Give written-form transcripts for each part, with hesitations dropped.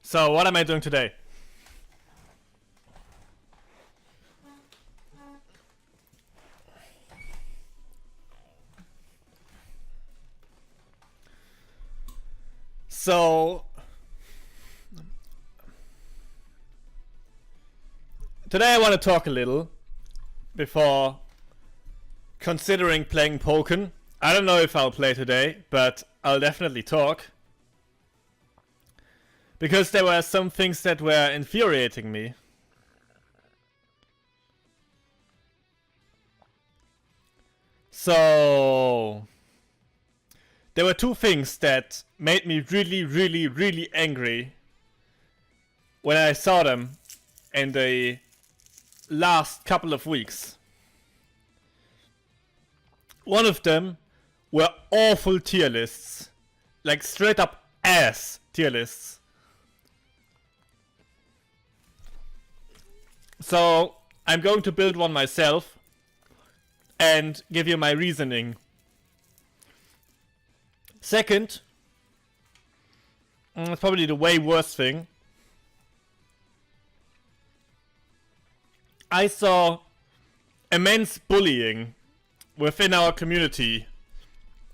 So, what am I doing today? So, today I want to talk a little before considering playing Pokken. I don't know if I'll play today, but I'll definitely talk. Because there were some things that were infuriating me. So, there were two things that made me really angry when I saw them in the last couple of weeks. One of them were awful tier lists. Like straight up ass tier lists. So, I'm going to build one myself and give you my reasoning. Second, it's probably the way worse thing. I saw immense bullying within our community,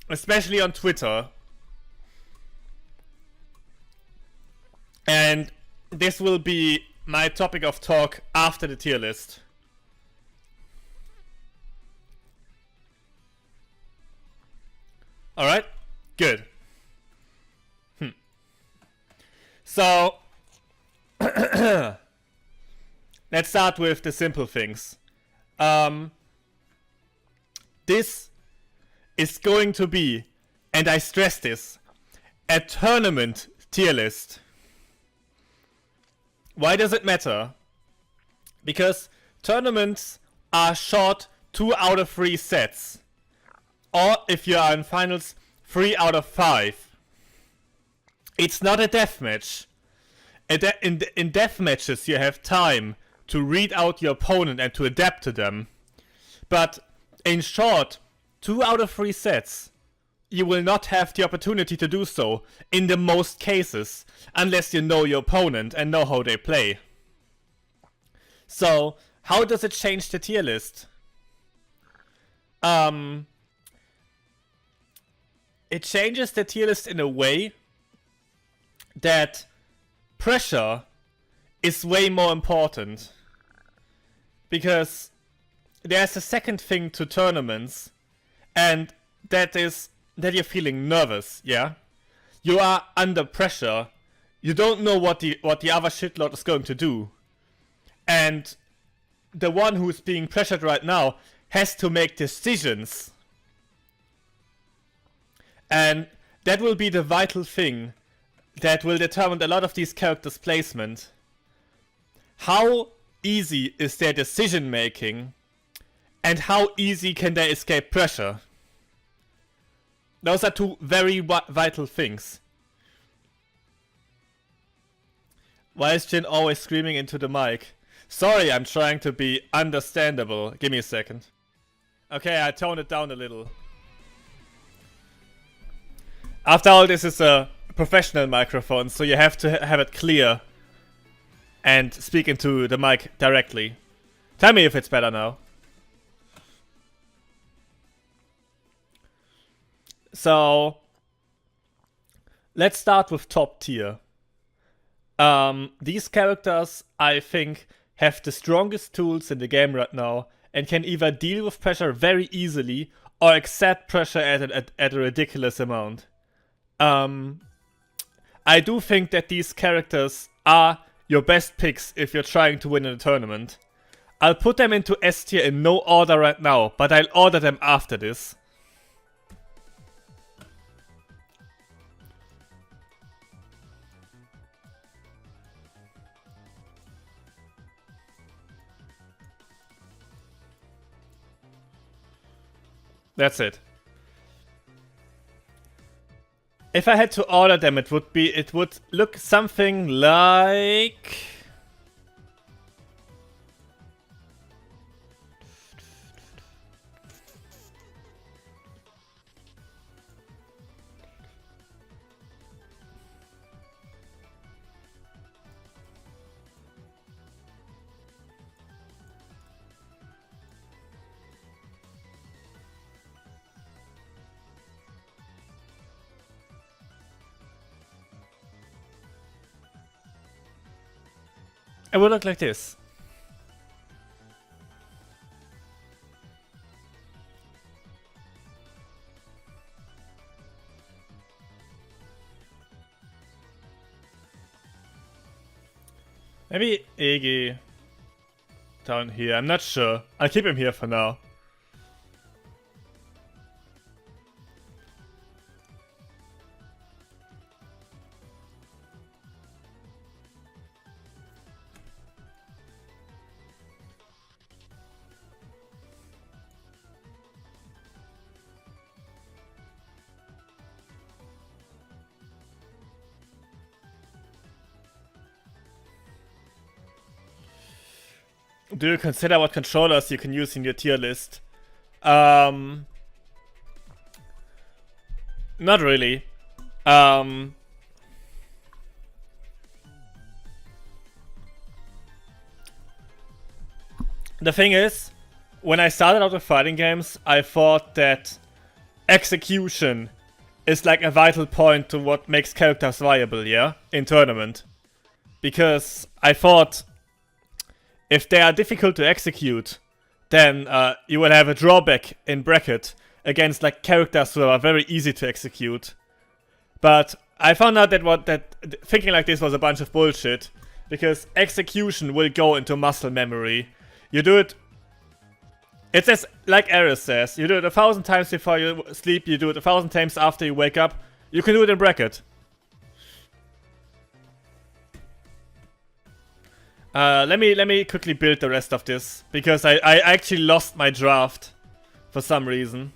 especially on Twitter. And this will be my topic of talk after the tier list. Alright? Good. So, let's start with the simple things. This is going to be, and I stress this, a tournament tier list. Why does it matter? Because tournaments are short 2 out of 3 sets. Or if you are in finals, 3 out of 5. It's not a deathmatch. In death matches you have time to read out your opponent and to adapt to them. But in short 2 out of 3 sets, you will not have the opportunity to do so in the most cases, unless you know your opponent and know how they play. So, how does it change the tier list? It changes the tier list in a way that pressure is way more important. Because there's a second thing to tournaments, and that is that you're feeling nervous, yeah? You are under pressure. You don't know what the other shitlord is going to do. And the one who's being pressured right now has to make decisions. And that will be the vital thing that will determine a lot of these characters' placement. How easy is their decision making, and how easy can they escape pressure? Those are two very vital things. Why is Jin always screaming into the mic? Sorry, I'm trying to be understandable. Give me a second. Okay, I toned it down a little. After all, this is a professional microphone, so you have to have it clear and speak into the mic directly. Tell me if it's better now. So, let's start with top tier. These characters, I think, have the strongest tools in the game right now and can either deal with pressure very easily or accept pressure at a ridiculous amount. I do think that these characters are your best picks if you're trying to win in a tournament. I'll put them into S tier in no order right now, but I'll order them after this. That's it. If I had to order them, it would look something like... It would look like this. Maybe Iggy down here. I'm not sure. I'll keep him here for now. Do you consider what controllers you can use in your tier list? Not really. The thing is, when I started out with fighting games, I thought that execution is like a vital point to what makes characters viable, yeah? In tournament. Because I thought if they are difficult to execute, then you will have a drawback in bracket against like characters who are very easy to execute. But I found out that thinking like this was a bunch of bullshit, because execution will go into muscle memory. You do it. It's as like Ares says, you do it 1,000 times before you sleep. You do it 1,000 times after you wake up. You can do it in bracket. Let me quickly build the rest of this, because I actually lost my draft for some reason.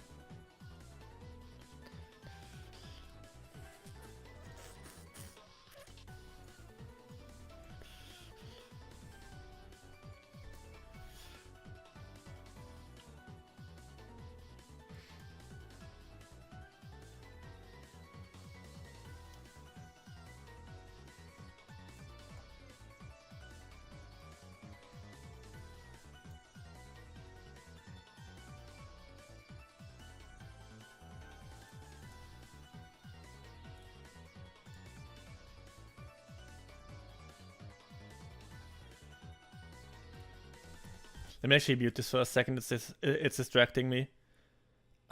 Let me actually mute this for a second. It's distracting me.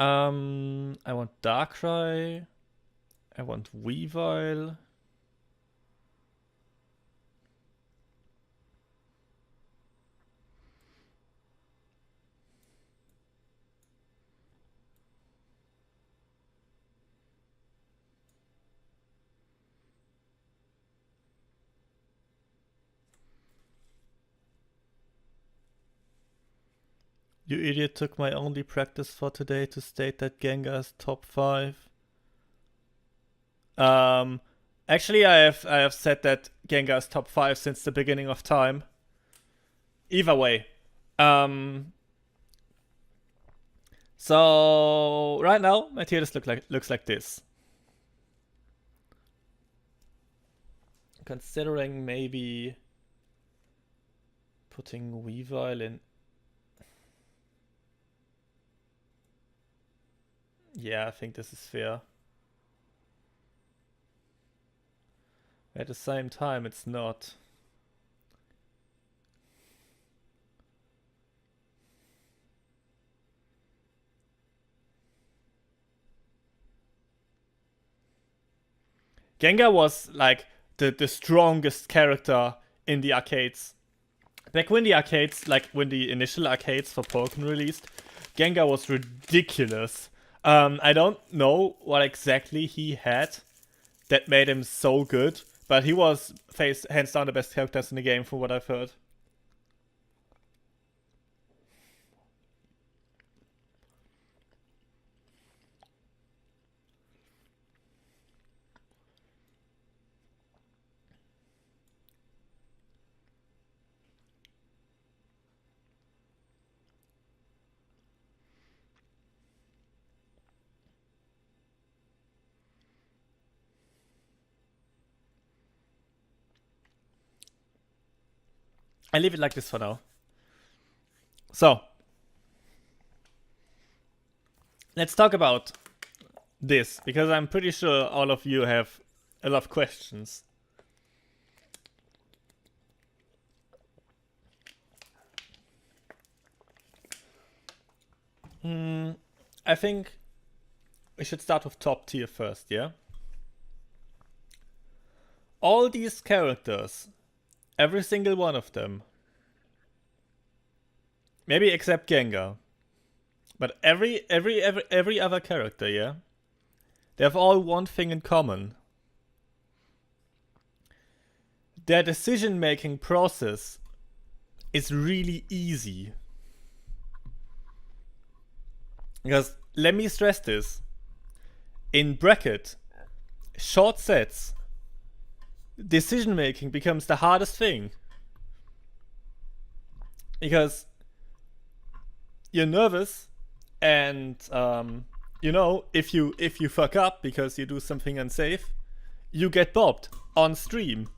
I want Darkrai. I want Weavile. You idiot took my only practice for today to state that Gengar is top 5. Actually I have said that Gengar is top 5 since the beginning of time. Either way. So right now my tier list looks like this. Considering maybe putting Weavile in. Yeah, I think this is fair. At the same time, it's not. Gengar was like the strongest character in the arcades. Back when the arcades, like when the initial arcades for Pokemon released, Gengar was ridiculous. I don't know what exactly he had that made him so good, but he was hands down the best characters in the game from what I've heard. I leave it like this for now. So, let's talk about this, because I'm pretty sure all of you have a lot of questions. I think we should start with top tier first, yeah? All these characters, every single one of them, maybe except Gengar, but every other character, yeah? They have all one thing in common. Their decision-making process is really easy. Because, let me stress this. In bracket, short sets, decision-making becomes the hardest thing. Because you're nervous and, you know, if you fuck up because you do something unsafe, you get bopped on stream.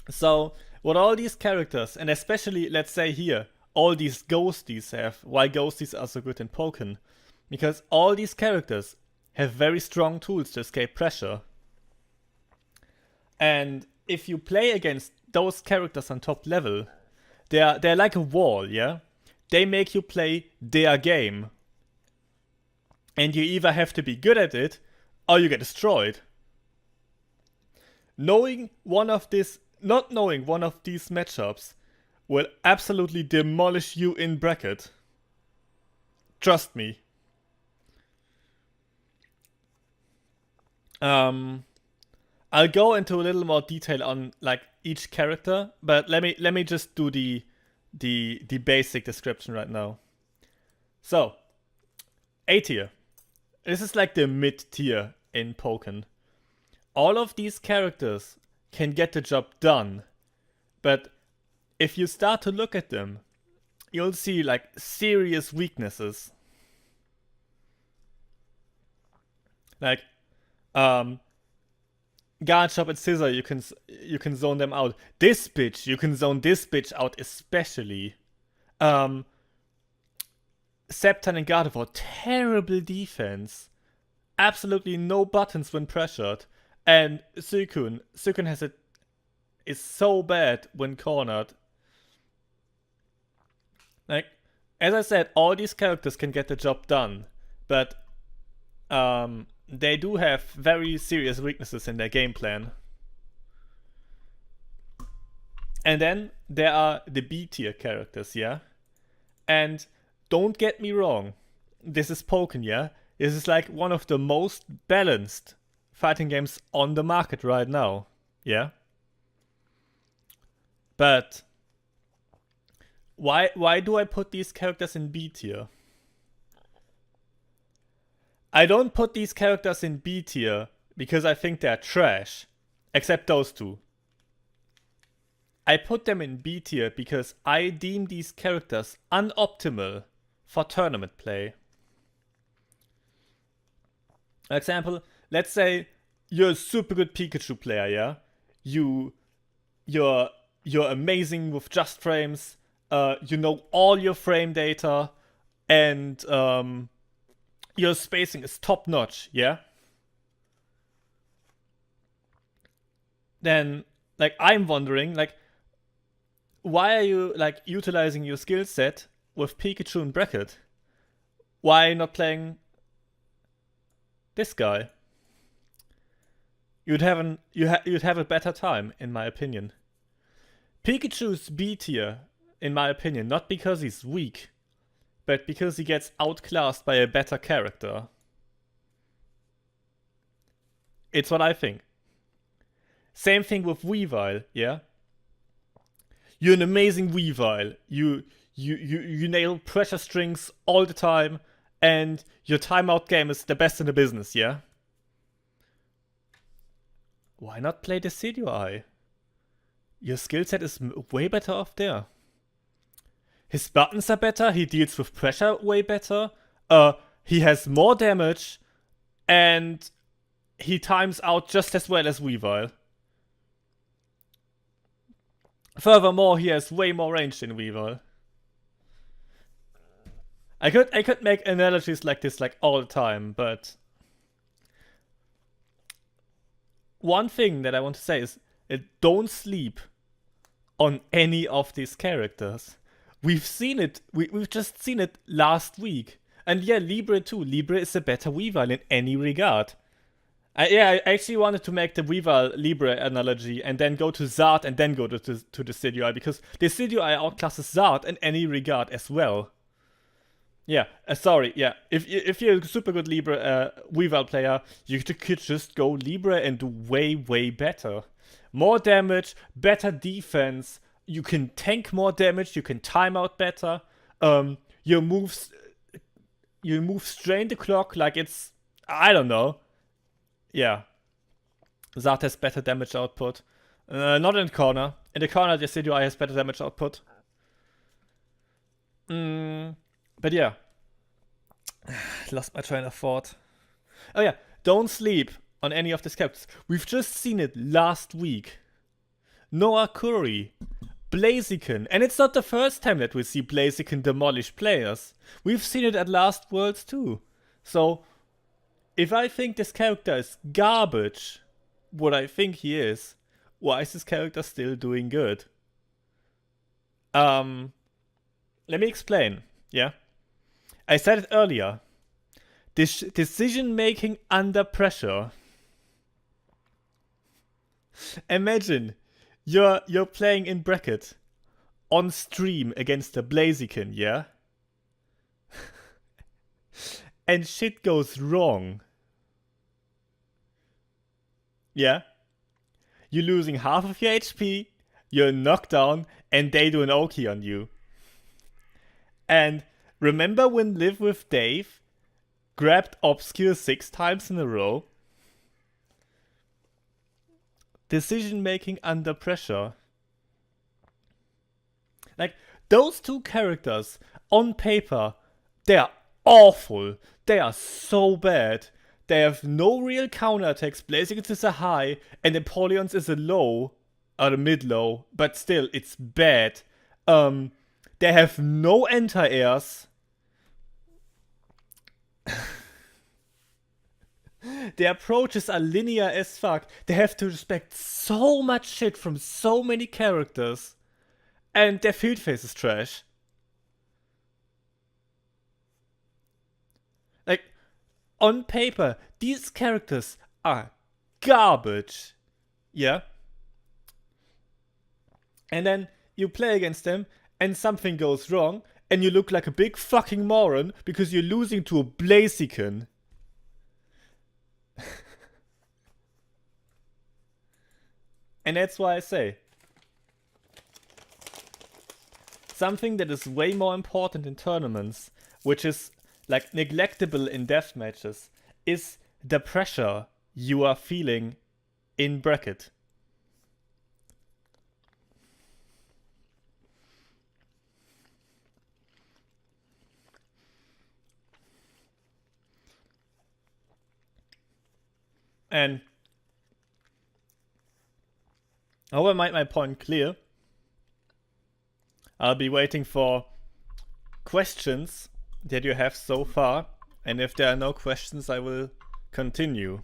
So, what all these characters, and especially, let's say here, all these ghosties have, why ghosties are so good in Pokken, because all these characters have very strong tools to escape pressure. And if you play against those characters on top level, they're like a wall, yeah? They make you play their game. And you either have to be good at it, or you get destroyed. Not knowing one of these matchups will absolutely demolish you in bracket. Trust me. I'll go into a little more detail on like each character, but let me just do the basic description right now. So, A tier. This is like the mid tier in Pokken. All of these characters can get the job done, but if you start to look at them, you'll see like serious weaknesses. Like, Garchomp and Scissor, you can zone them out. This bitch, you can zone this bitch out especially. Septon and Gardevoir, terrible defense. Absolutely no buttons when pressured. And Suicune is so bad when cornered. Like, as I said, all these characters can get the job done, but they do have very serious weaknesses in their game plan. And then there are the B tier characters, yeah? And don't get me wrong, this is Pokken, yeah? This is like one of the most balanced fighting games on the market right now, yeah? But why do I put these characters in B tier? I don't put these characters in B tier because I think they're trash, except those two. I put them in B tier because I deem these characters unoptimal for tournament play. For example, let's say you're a super good Pikachu player, yeah? You're amazing with just frames, you know all your frame data, and your spacing is top notch, yeah? Then, like, I'm wondering, like, why are you, like, utilizing your skill set with Pikachu in bracket? Why not playing this guy? You'd have a better time, in my opinion. Pikachu's B tier, in my opinion, not because he's weak, but because he gets outclassed by a better character. It's what I think. Same thing with Weavile, yeah? You're an amazing Weavile. You nail pressure strings all the time, and your timeout game is the best in the business, yeah? Why not play Decidueye? Your skill set is way better off there. His buttons are better, he deals with pressure way better, he has more damage, and he times out just as well as Weavile. Furthermore, he has way more range than Weavile. I could make analogies like this like all the time, but one thing that I want to say is don't sleep on any of these characters. We've seen it. We've just seen it last week. And yeah, Libre too. Libre is a better Weavile in any regard. I actually wanted to make the Weavile Libre analogy and then go to Zard and then go to Decidueye, because Decidueye outclasses Zard in any regard as well. Yeah, sorry, yeah. If you're a super good Libre Weavile player, you could just go Libre and do way, way better. More damage, better defense, you can tank more damage, you can time out better. Your moves strain the clock like it's, I don't know. Yeah. Zard has better damage output. Not in the corner. In the corner, Decidueye has better damage output. But yeah. Lost my train of thought. Oh yeah, don't sleep on any of these characters. We've just seen it last week. Noah Curry, Blaziken, and it's not the first time that we see Blaziken demolish players. We've seen it at Last Worlds too. So, if I think this character is garbage, what I think he is, why is this character still doing good? Let me explain, yeah? I said it earlier. Decision making under pressure. Imagine you're playing in bracket on stream against a Blaziken, yeah? And shit goes wrong. Yeah? You're losing half of your HP, you're knocked down, and they do an Oki on you. And remember when Live with Dave grabbed Obscure 6 times in a row? Decision making under pressure. Like, those two characters, on paper, they are awful. They are so bad. They have no real counterattacks. Blaziken is a high, and Empoleon's is a low, or a mid-low, but still, it's bad. They have no anti-airs. Their approaches are linear as fuck. They have to respect so much shit from so many characters. And their field phase is trash. Like, on paper, these characters are garbage. Yeah? And then you play against them, and something goes wrong, and you look like a big fucking moron because you're losing to a Blaziken. And that's why I say, something that is way more important in tournaments, which is like neglectable in death matches, is the pressure you are feeling in bracket. And I hope I made my point clear. I'll be waiting for questions that you have so far, and if there are no questions, I will continue.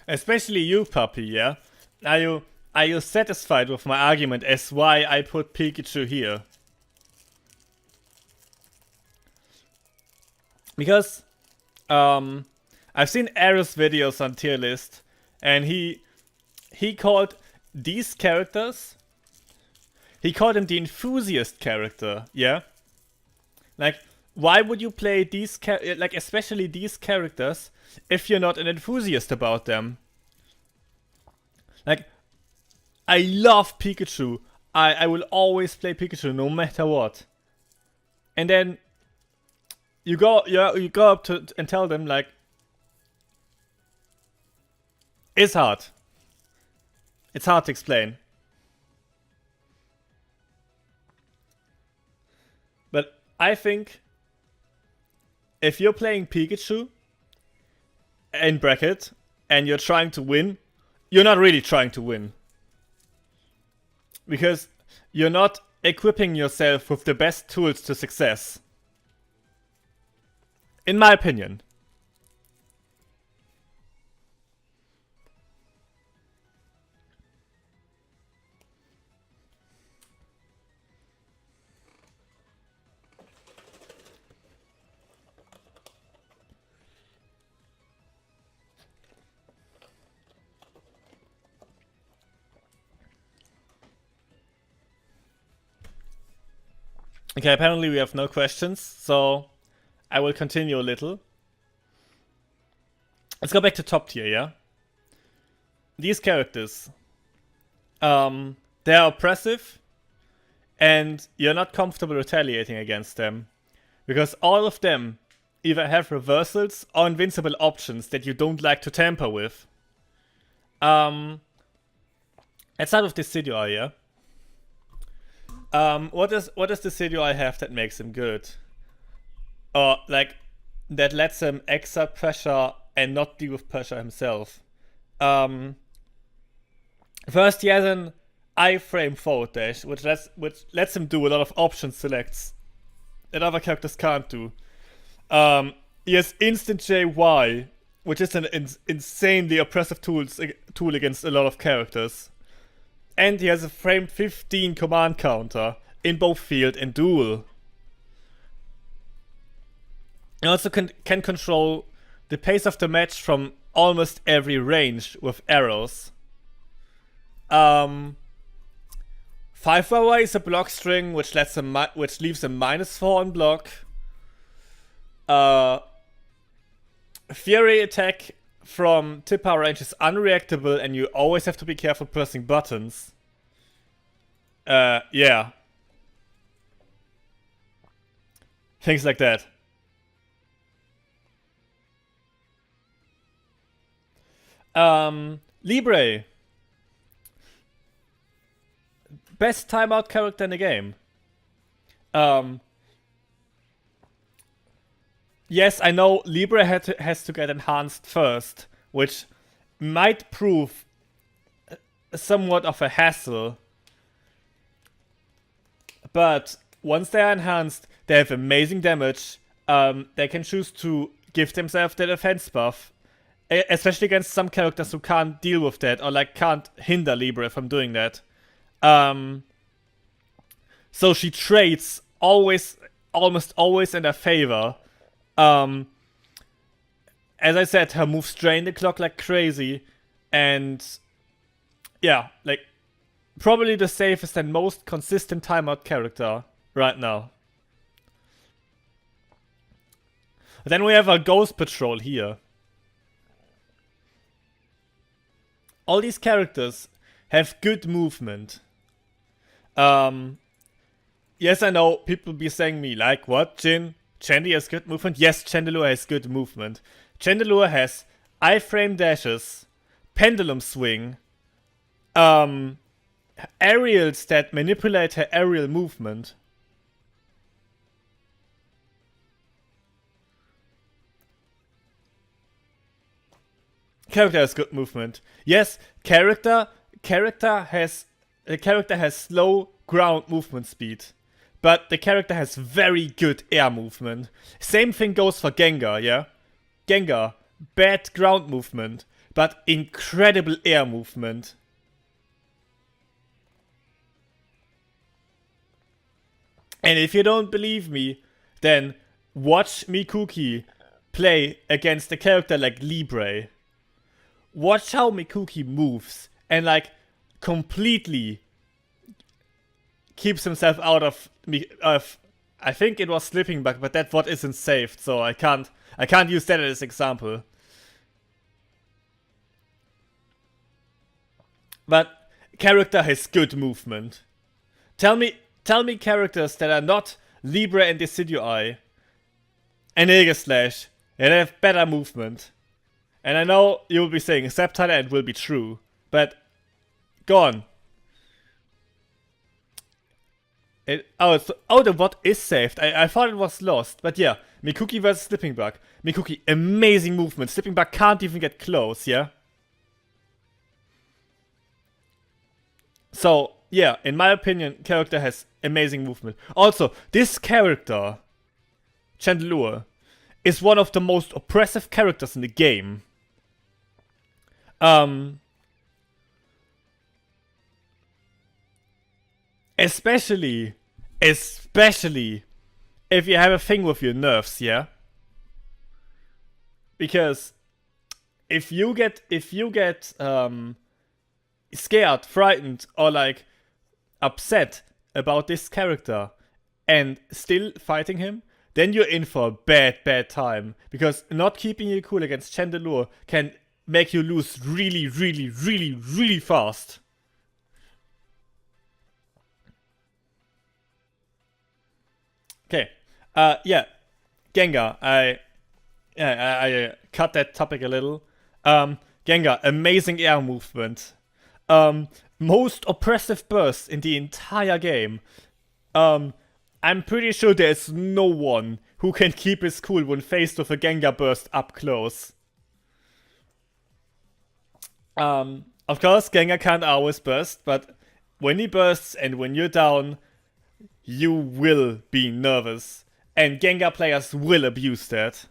Especially you, Puppy, yeah? Are you satisfied with my argument as why I put Pikachu here? Because, I've seen Aerus videos on tier list, and he called these characters, he called him the enthusiast character, yeah? Like, why would you play these, like, especially these characters, if you're not an enthusiast about them? Like, I love Pikachu. I will always play Pikachu no matter what. And then you go up to and tell them, like, it's hard. It's hard to explain. But I think if you're playing Pikachu, in bracket and you're trying to win, you're not really trying to win. Because you're not equipping yourself with the best tools to success. In my opinion. Okay, apparently we have no questions, so I will continue a little. Let's go back to top tier, yeah? These characters, they're oppressive, and you're not comfortable retaliating against them. Because all of them either have reversals or invincible options that you don't like to tamper with. Let's start with Decidueye, yeah? What does Decidueye have that makes him good? Or, like, that lets him exert pressure and not deal with pressure himself? First, he has an iframe forward dash, which lets him do a lot of option selects that other characters can't do. He has instant JY, which is an insanely oppressive tool against a lot of characters. And he has a frame 15 command counter in both field and duel. He also can control the pace of the match from almost every range with arrows. 5-hour is a block string which leaves him -4 on block. Fury attack from tip power range is unreactable and you always have to be careful pressing buttons. Yeah. Things like that. Libre. Best timeout character in the game. Yes, I know Libre has to get enhanced first, which might prove somewhat of a hassle. But once they are enhanced, they have amazing damage. They can choose to give themselves the defense buff, especially against some characters who can't deal with that or like can't hinder Libre from doing that. So she trades almost always in their favor. As I said, her moves drain the clock like crazy, and yeah, like probably the safest and most consistent timeout character right now. Then we have our Ghost Patrol here. All these characters have good movement. Yes, I know people be saying me like, what, Chandy has good movement? Yes, Chandelure has good movement. Chandelure has iframe dashes, pendulum swing, aerials that manipulate her aerial movement. Character has good movement. Yes, character has slow ground movement speed. But the character has very good air movement. Same thing goes for Gengar, yeah? Gengar, bad ground movement, but incredible air movement. And if you don't believe me, then watch Mikuki play against a character like Libre. Watch how Mikuki moves and like completely keeps himself out of I think it was Slipping Bug, but that what isn't saved, so I can't use that as an example. But character has good movement. Tell me characters that are not Libre and Decidueye and Aegislash that have better movement. And I know you will be saying Sceptile and it will be true, but go on. The bot is saved. I thought it was lost. But yeah, Mikuki versus Slipping Bug. Mikuki, amazing movement. Slipping Bug can't even get close, yeah? So, yeah, in my opinion, character has amazing movement. Also, this character, Chandelure, is one of the most oppressive characters in the game. Especially if you have a thing with your nerfs, yeah? Because if you get scared, frightened, or like upset about this character and still fighting him, then you're in for a bad time. Because not keeping you cool against Chandelure can make you lose really fast. Okay. Yeah. Gengar. I cut that topic a little. Gengar, amazing air movement. Most oppressive burst in the entire game. I'm pretty sure there's no one who can keep his cool when faced with a Gengar burst up close. Of course, Gengar can't always burst, but when he bursts and when you're down, you will be nervous. And Gengar players will abuse that.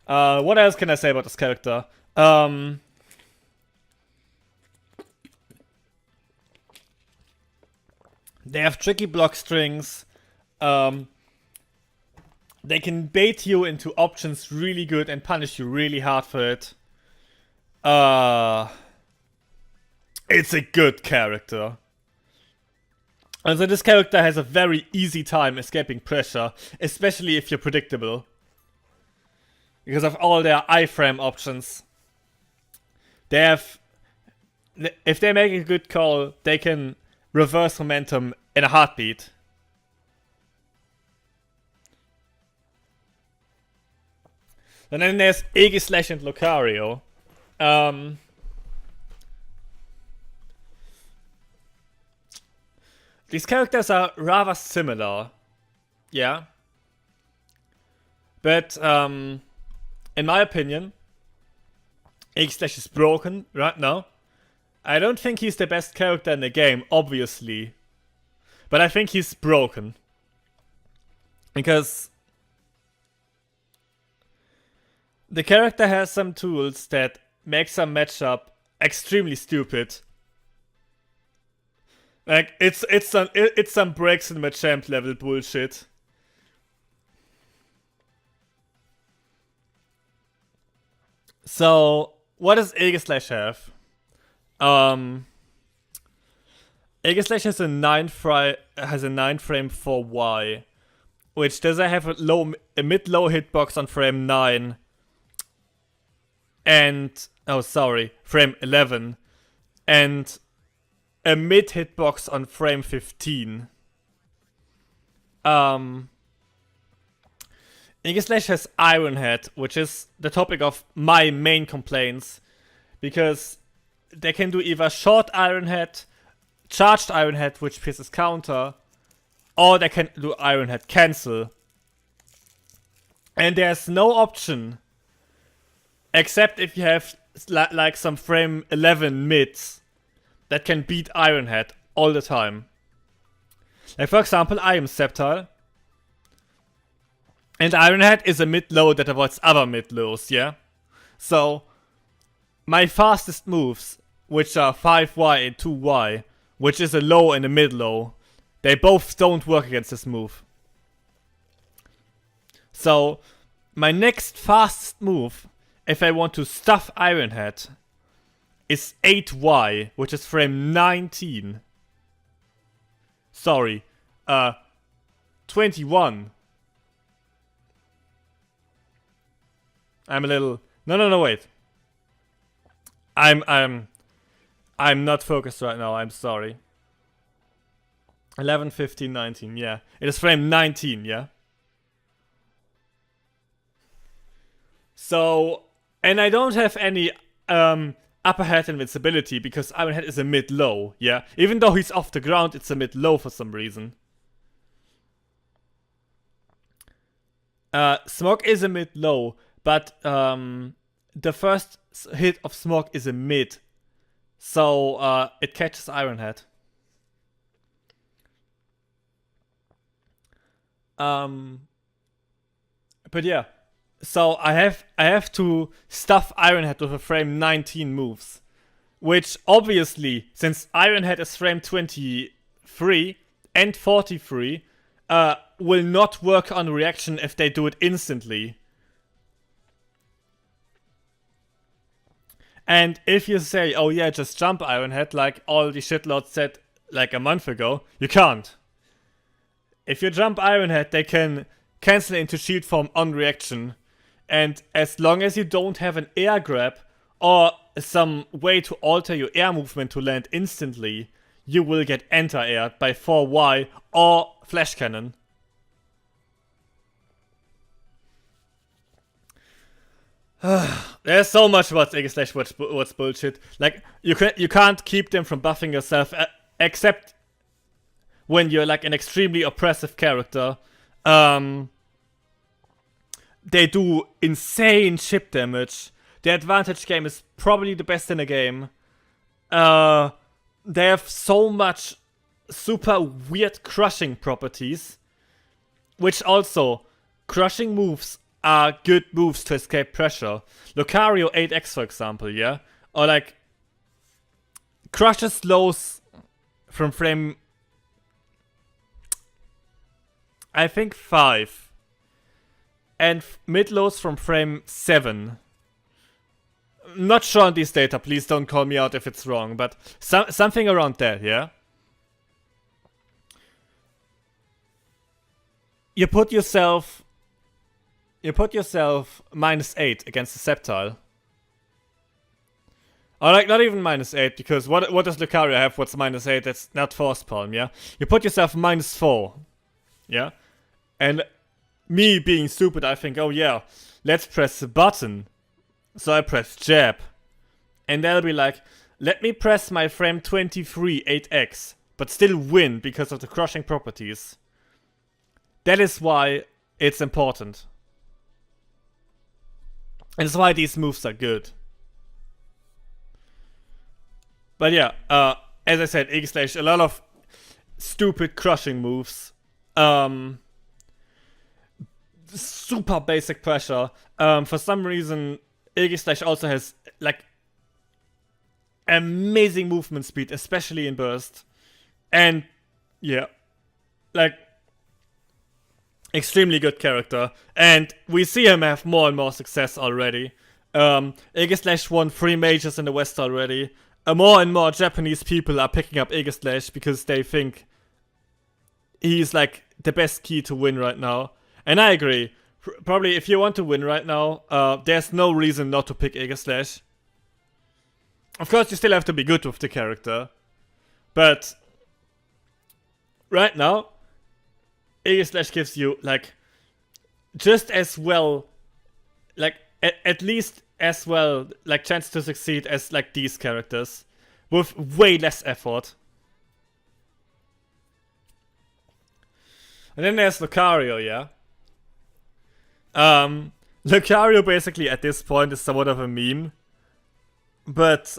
What else can I say about this character? They have tricky block strings. They can bait you into options really good and punish you really hard for it. It's a good character. And so this character has a very easy time escaping pressure, especially if you're predictable. Because of all their iframe options. They have... If they make a good call, they can reverse momentum in a heartbeat. And then there's Aegislash and Lucario. These characters are rather similar. Yeah. But, in my opinion, Aegislash is broken right now. I don't think he's the best character in the game, obviously. But I think he's broken. Because the character has some tools that make some matchup extremely stupid. Like, it's some breaks in Machamp level bullshit. So, what does Aegislash have? Aegislash has a 9 frame for Y, which does have a mid-low hitbox on frame 9, and frame 11, and a mid hitbox on frame 15. Aegislash has Iron Head, which is the topic of my main complaints, because they can do either short Iron Head, charged Iron Head, which pierces counter, or they can do Iron Head cancel. And there's no option, except if you have like some frame 11 mids that can beat Iron Head all the time. Like, for example, I am Sceptile. And Iron Head is a mid-low that avoids other mid-lows, yeah? So, my fastest moves, which are 5Y and 2Y, which is a low and a mid-low, they both don't work against this move. So, my next fastest move, if I want to stuff Iron Head, is 8Y, which is frame 19. Sorry, 21. I'm a little... No, wait. I'm not focused right now, I'm sorry. 11, 15, 19, yeah. It is frame 19, yeah? So, and I don't have any upper head invincibility because Iron Head is a mid-low, yeah? Even though he's off the ground, it's a mid-low for some reason. Smog is a mid-low, but the first hit of Smog is a mid. So it catches Iron Head. But yeah. So I have to stuff Iron Head with a frame 19 moves. Which obviously, since Iron Head is frame 23 and 43, will not work on reaction if they do it instantly. And if you say, oh yeah, just jump Iron Head, like all the shitloads said like a month ago, you can't. If you jump Iron Head, they can cancel into shield form on reaction. And as long as you don't have an air grab or some way to alter your air movement to land instantly, you will get anti-aired by 4Y or flash cannon. There's so much about Aegis Slash what's bullshit. Like, you can't keep them from buffing yourself except when you're like an extremely oppressive character. They do insane chip damage. The advantage game is probably the best in the game. They have so much super weird crushing properties. Which also, crushing moves are good moves to escape pressure. Lucario 8x, for example, yeah? Or like, crushes slows from frame, I think 5. And mid-lows from frame 7. Not sure on these data, please don't call me out if it's wrong, but something around that, yeah? You put yourself -8 against the Sceptile. Or like, not even -8, because what does Lucario have what's -8? That's not Force Palm, yeah? You put yourself -4, yeah? And me being stupid, I think, oh yeah, let's press the button. So I press jab. And they'll be like, let me press my frame 23 8x, but still win because of the crushing properties. That is why it's important. And it's why these moves are good. But yeah, as I said, Aegis Slash, a lot of stupid crushing moves. Super basic pressure. For some reason, Aegis Slash also has like amazing movement speed, especially in burst. And yeah, like extremely good character. And we see him have more and more success already. Aegis Slash won 3 majors in the West already. More and more Japanese people are picking up Aegis Slash because they think he's like the best key to win right now. And I agree. Probably if you want to win right now, there's no reason not to pick Aegis Slash. Of course, you still have to be good with the character. But right now, Aegis Slash gives you like just as well, like at least as well, like chance to succeed as like these characters with way less effort. And then there's Lucario, yeah. Lucario basically at this point is somewhat of a meme. But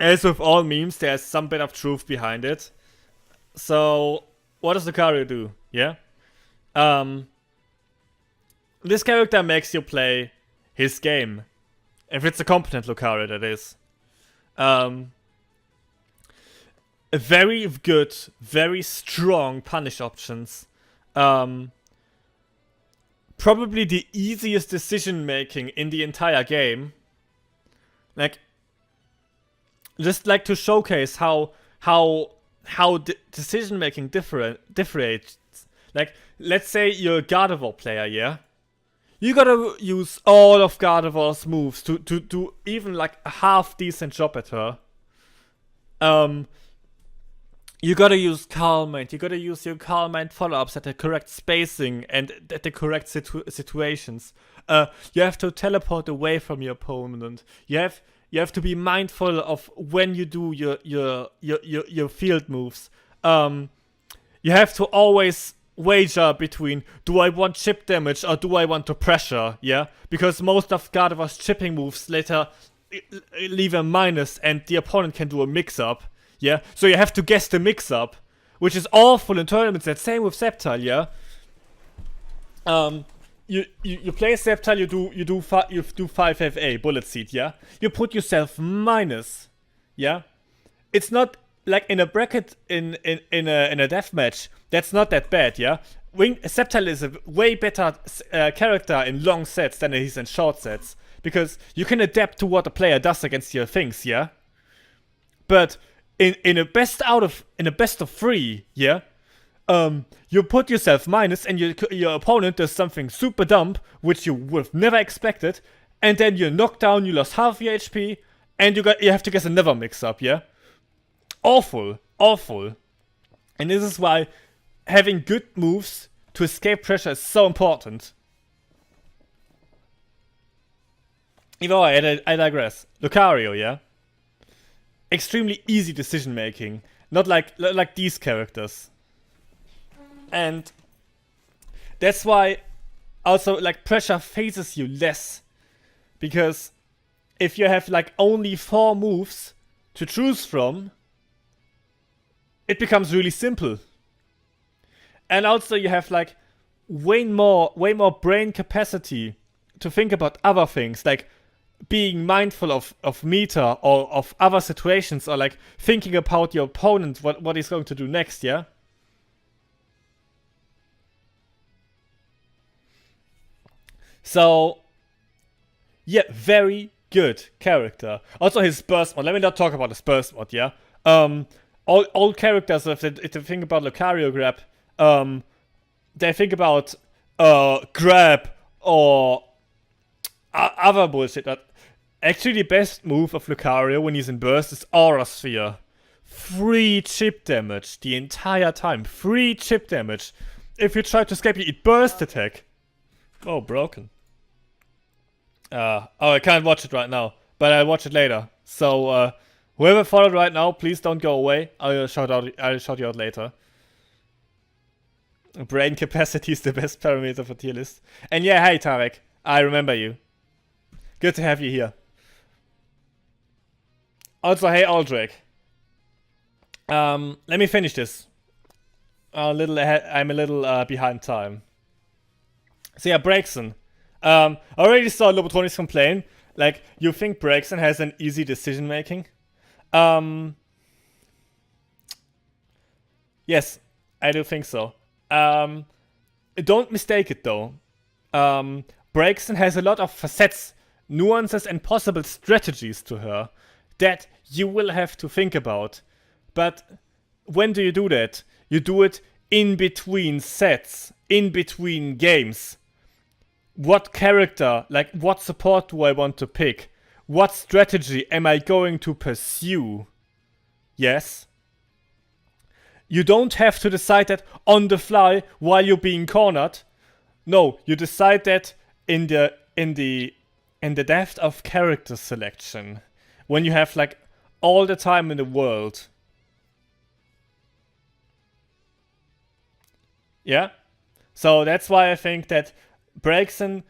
as with all memes, there's some bit of truth behind it. So what does Lucario do? Yeah? This character makes you play his game. If it's a competent Lucario, that is. Very good, very strong punish options. Probably the easiest decision making in the entire game. Like, just like to showcase how decision making differentiates. Like, let's say you're a Gardevoir player, yeah? You gotta use all of Gardevoir's moves to do even like a half decent job at her. You gotta use Calm Mind. You gotta use your Calm Mind follow-ups at the correct spacing and at the correct situations. You have to teleport away from your opponent. You have You have to be mindful of when you do your field moves. You have to always wager between, do I want chip damage or do I want to pressure, yeah? Because most of Gardevoir's chipping moves later leave a minus and the opponent can do a mix-up, yeah? So you have to guess the mix-up, which is awful in tournaments. That same with Sceptile, yeah? You play Sceptile, you do 5 FA, Bullet Seed, yeah? You put yourself minus, yeah? It's not like in a bracket in a deathmatch, that's not that bad, yeah? Sceptile is a way better character in long sets than he is in short sets, because you can adapt to what the player does against your things, yeah? But in a best of 3, yeah? You put yourself minus and your opponent does something super dumb, which you would have never expected, and then you're knocked down, you lost half your HP, and you have to guess another mix-up, yeah? Awful. And this is why having good moves to escape pressure is so important. Either way, I digress. Lucario, yeah? Extremely easy decision making. Not like these characters. And that's why also like pressure phases you less. Because if you have like only 4 moves to choose from, it becomes really simple. And also you have like way more brain capacity to think about other things, like being mindful of meta or of other situations, or like thinking about your opponent, what he's going to do next, yeah? So, yeah, very good character. Also his burst mod, let me not talk about his burst mod, yeah? All characters, if they think about Lucario grab, they think about grab or other bullshit. Actually, the best move of Lucario when he's in burst is Aura Sphere. Free chip damage the entire time. Free chip damage. If you try to escape, you eat burst attack. Oh, broken. I can't watch it right now, but I'll watch it later. So, whoever followed right now, please don't go away. I'll shout you out later. Brain capacity is the best parameter for tier list. And yeah, hey Tarek, I remember you. Good to have you here. Also, hey Aldrich. Let me finish this. I'm a little behind time. So yeah, Braixen. I already saw Lobotronics complain. Like, you think Braixen has an easy decision making? Yes, I do think so. Don't mistake it though. Braixen has a lot of facets, nuances, and possible strategies to her that you will have to think about. But when do you do that? You do it in between sets, in between games. What character, like what support do I want to pick? What strategy am I going to pursue? Yes. You don't have to decide that on the fly while you're being cornered. No, you decide that in the depth of character selection, when you have like all the time in the world. Yeah? So that's why I think that Braixen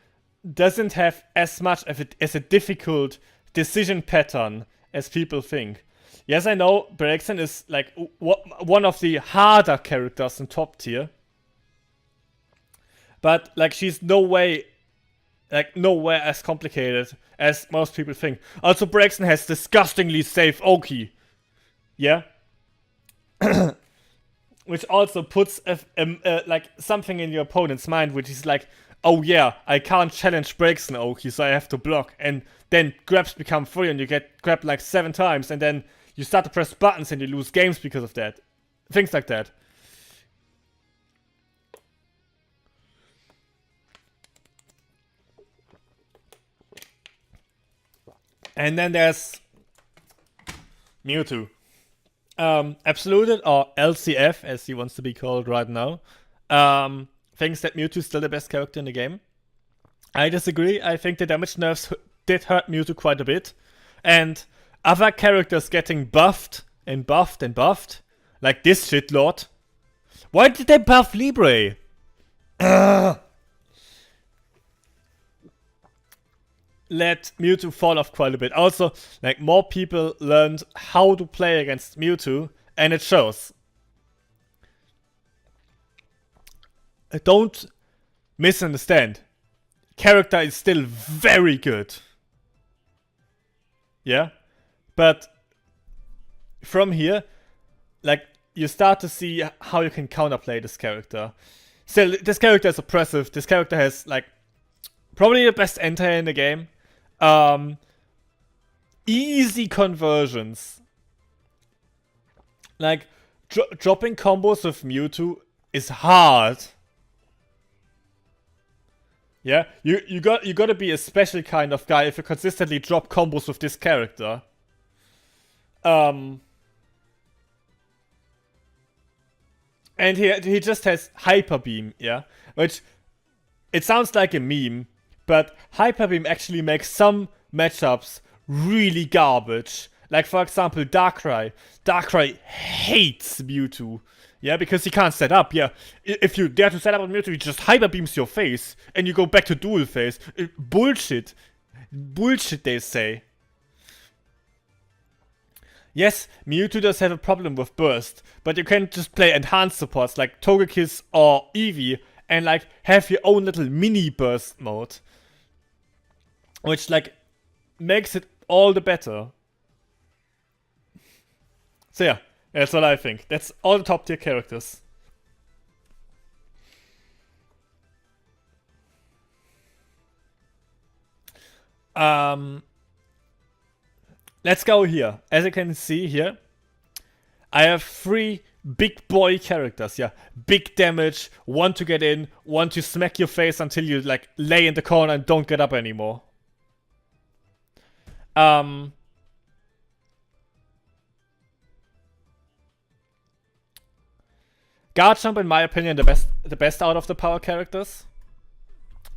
doesn't have as much as a difficult decision pattern as people think. Yes, I know Braixen is like one of the harder characters in top tier. But like she's nowhere as complicated as most people think. Also, Braixen has disgustingly safe Oki. Yeah? Which also puts like something in your opponent's mind, which is like, oh yeah, I can't challenge Braixen Oki, so I have to block. And then grabs become free and you get grabbed like 7 times, and then you start to press buttons and you lose games because of that. Things like that. And then there's Mewtwo. Absoluted, or LCF as he wants to be called right now, thinks that Mewtwo is still the best character in the game. I disagree. I think the damage nerfs did hurt Mewtwo quite a bit. And other characters getting buffed and buffed and buffed. Like this shitlord. Why did they buff Libre? Ugh. Let Mewtwo fall off quite a bit. Also, like, more people learned how to play against Mewtwo, and it shows. Don't misunderstand. Character is still very good. Yeah? But from here, like, you start to see how you can counterplay this character. Still, this character is oppressive. This character has, like, probably the best anti in the game. Easy conversions. Like, dropping combos with Mewtwo is hard. Yeah, you gotta be a special kind of guy if you consistently drop combos with this character. And he just has Hyper Beam, yeah? Which, it sounds like a meme, but Hyper Beam actually makes some matchups really garbage. Like, for example, Darkrai. Darkrai hates Mewtwo. Yeah, because he can't set up, yeah. If you dare to set up on Mewtwo, he just Hyper Beams your face, and you go back to dual phase. Bullshit. Bullshit, they say. Yes, Mewtwo does have a problem with burst, but you can just play enhanced supports like Togekiss or Eevee, and like have your own little mini burst mode. Which like makes it all the better. So yeah, that's what I think. That's all the top tier characters. Let's go here. As you can see here, I have 3 big boy characters, yeah. Big damage, one to get in, one to smack your face until you like lay in the corner and don't get up anymore. Garchomp, in my opinion, the best out of the power characters.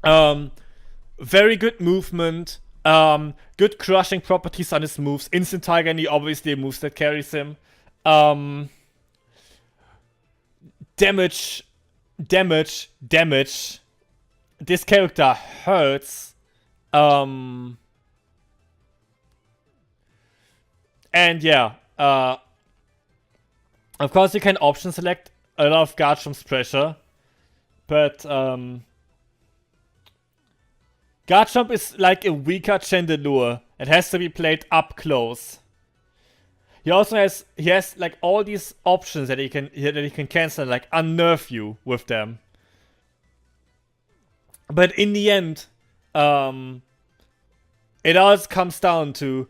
Very good movement. Good crushing properties on his moves. Instant Tiger Knee, obviously a move that carries him. Damage. This character hurts. And yeah, of course you can option select a lot of Garchomp's pressure, but Garchomp is like a weaker Chandelure. It has to be played up close. He also has like all these options that he can cancel, like unnerve you with them. But in the end, it always comes down to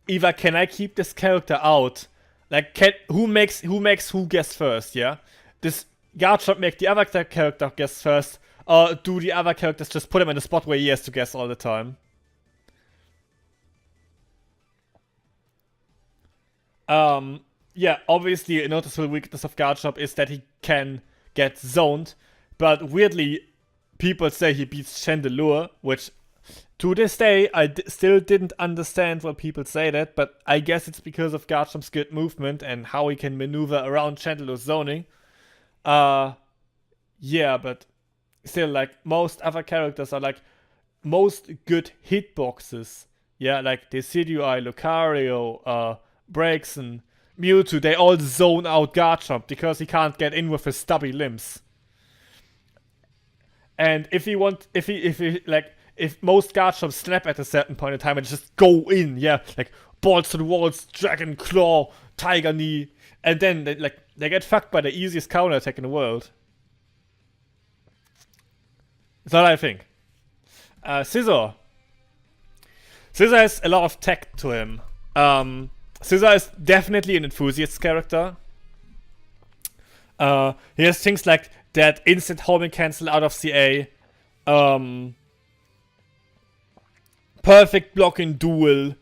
either can I keep this character out? Like who makes who guess first, yeah? Does Garchomp make the other character guess first? Or do the other characters just put him in a spot where he has to guess all the time? Yeah, obviously a noticeable weakness of Garchomp is that he can get zoned. But weirdly, people say he beats Chandelure, which to this day, I still didn't understand why people say that, but I guess it's because of Garchomp's good movement and how he can maneuver around Chandelure's zoning. Yeah, but still, like, most other characters are, like, most good hitboxes. Yeah, like, Decidueye, Lucario, Braixen, Mewtwo, they all zone out Garchomp because he can't get in with his stubby limbs. And if most Garchomps snap at a certain point in time and just go in, yeah, like balls to the walls, Dragon Claw, Tiger Knee, and then they get fucked by the easiest counter attack in the world. That's what I think. Scizor. Scizor has a lot of tech to him. Scizor is definitely an enthusiast character. He has things like that instant homing cancel out of CA. Perfect block in duel.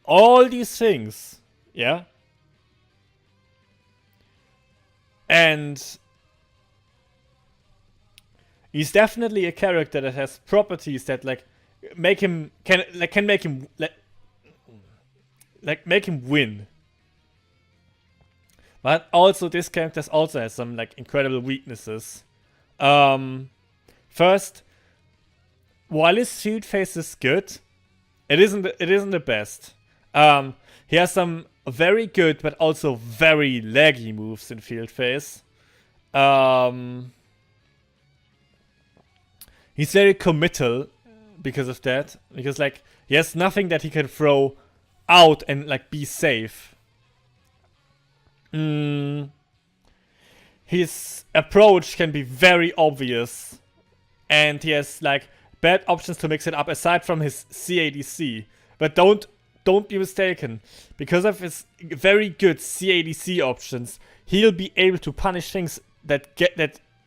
All these things. Yeah. And he's definitely a character that has properties that like make him make him win. But also this character also has some like incredible weaknesses. First, while his shield phase is good, it isn't the best. He has some very good but also very laggy moves in field phase. He's very committal because of that. Because like he has nothing that he can throw out and like be safe. His approach can be very obvious, and he has like bad options to mix it up aside from his CADC. But don't be mistaken, because of his very good CADC options, he'll be able to punish things that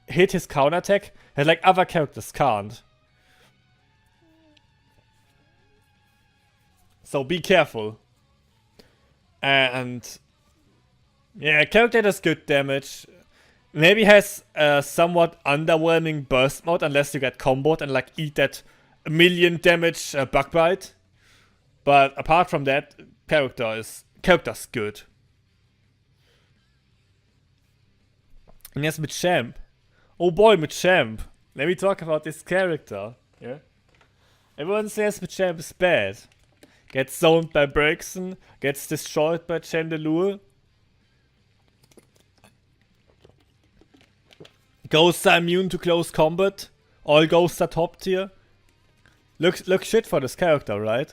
hit his counterattack that like other characters can't. So be careful. And yeah, character does good damage. Maybe has a somewhat underwhelming burst mode unless you get comboed and like eat that 1,000,000 damage bug bite. But apart from that, character's good. And yes, Machamp. Oh boy, Machamp. Let me talk about this character. Yeah. Everyone says Machamp is bad. Gets zoned by Bergson, gets destroyed by Chandelure. Ghosts are immune to close combat. All ghosts are top tier. Look shit for this character, right?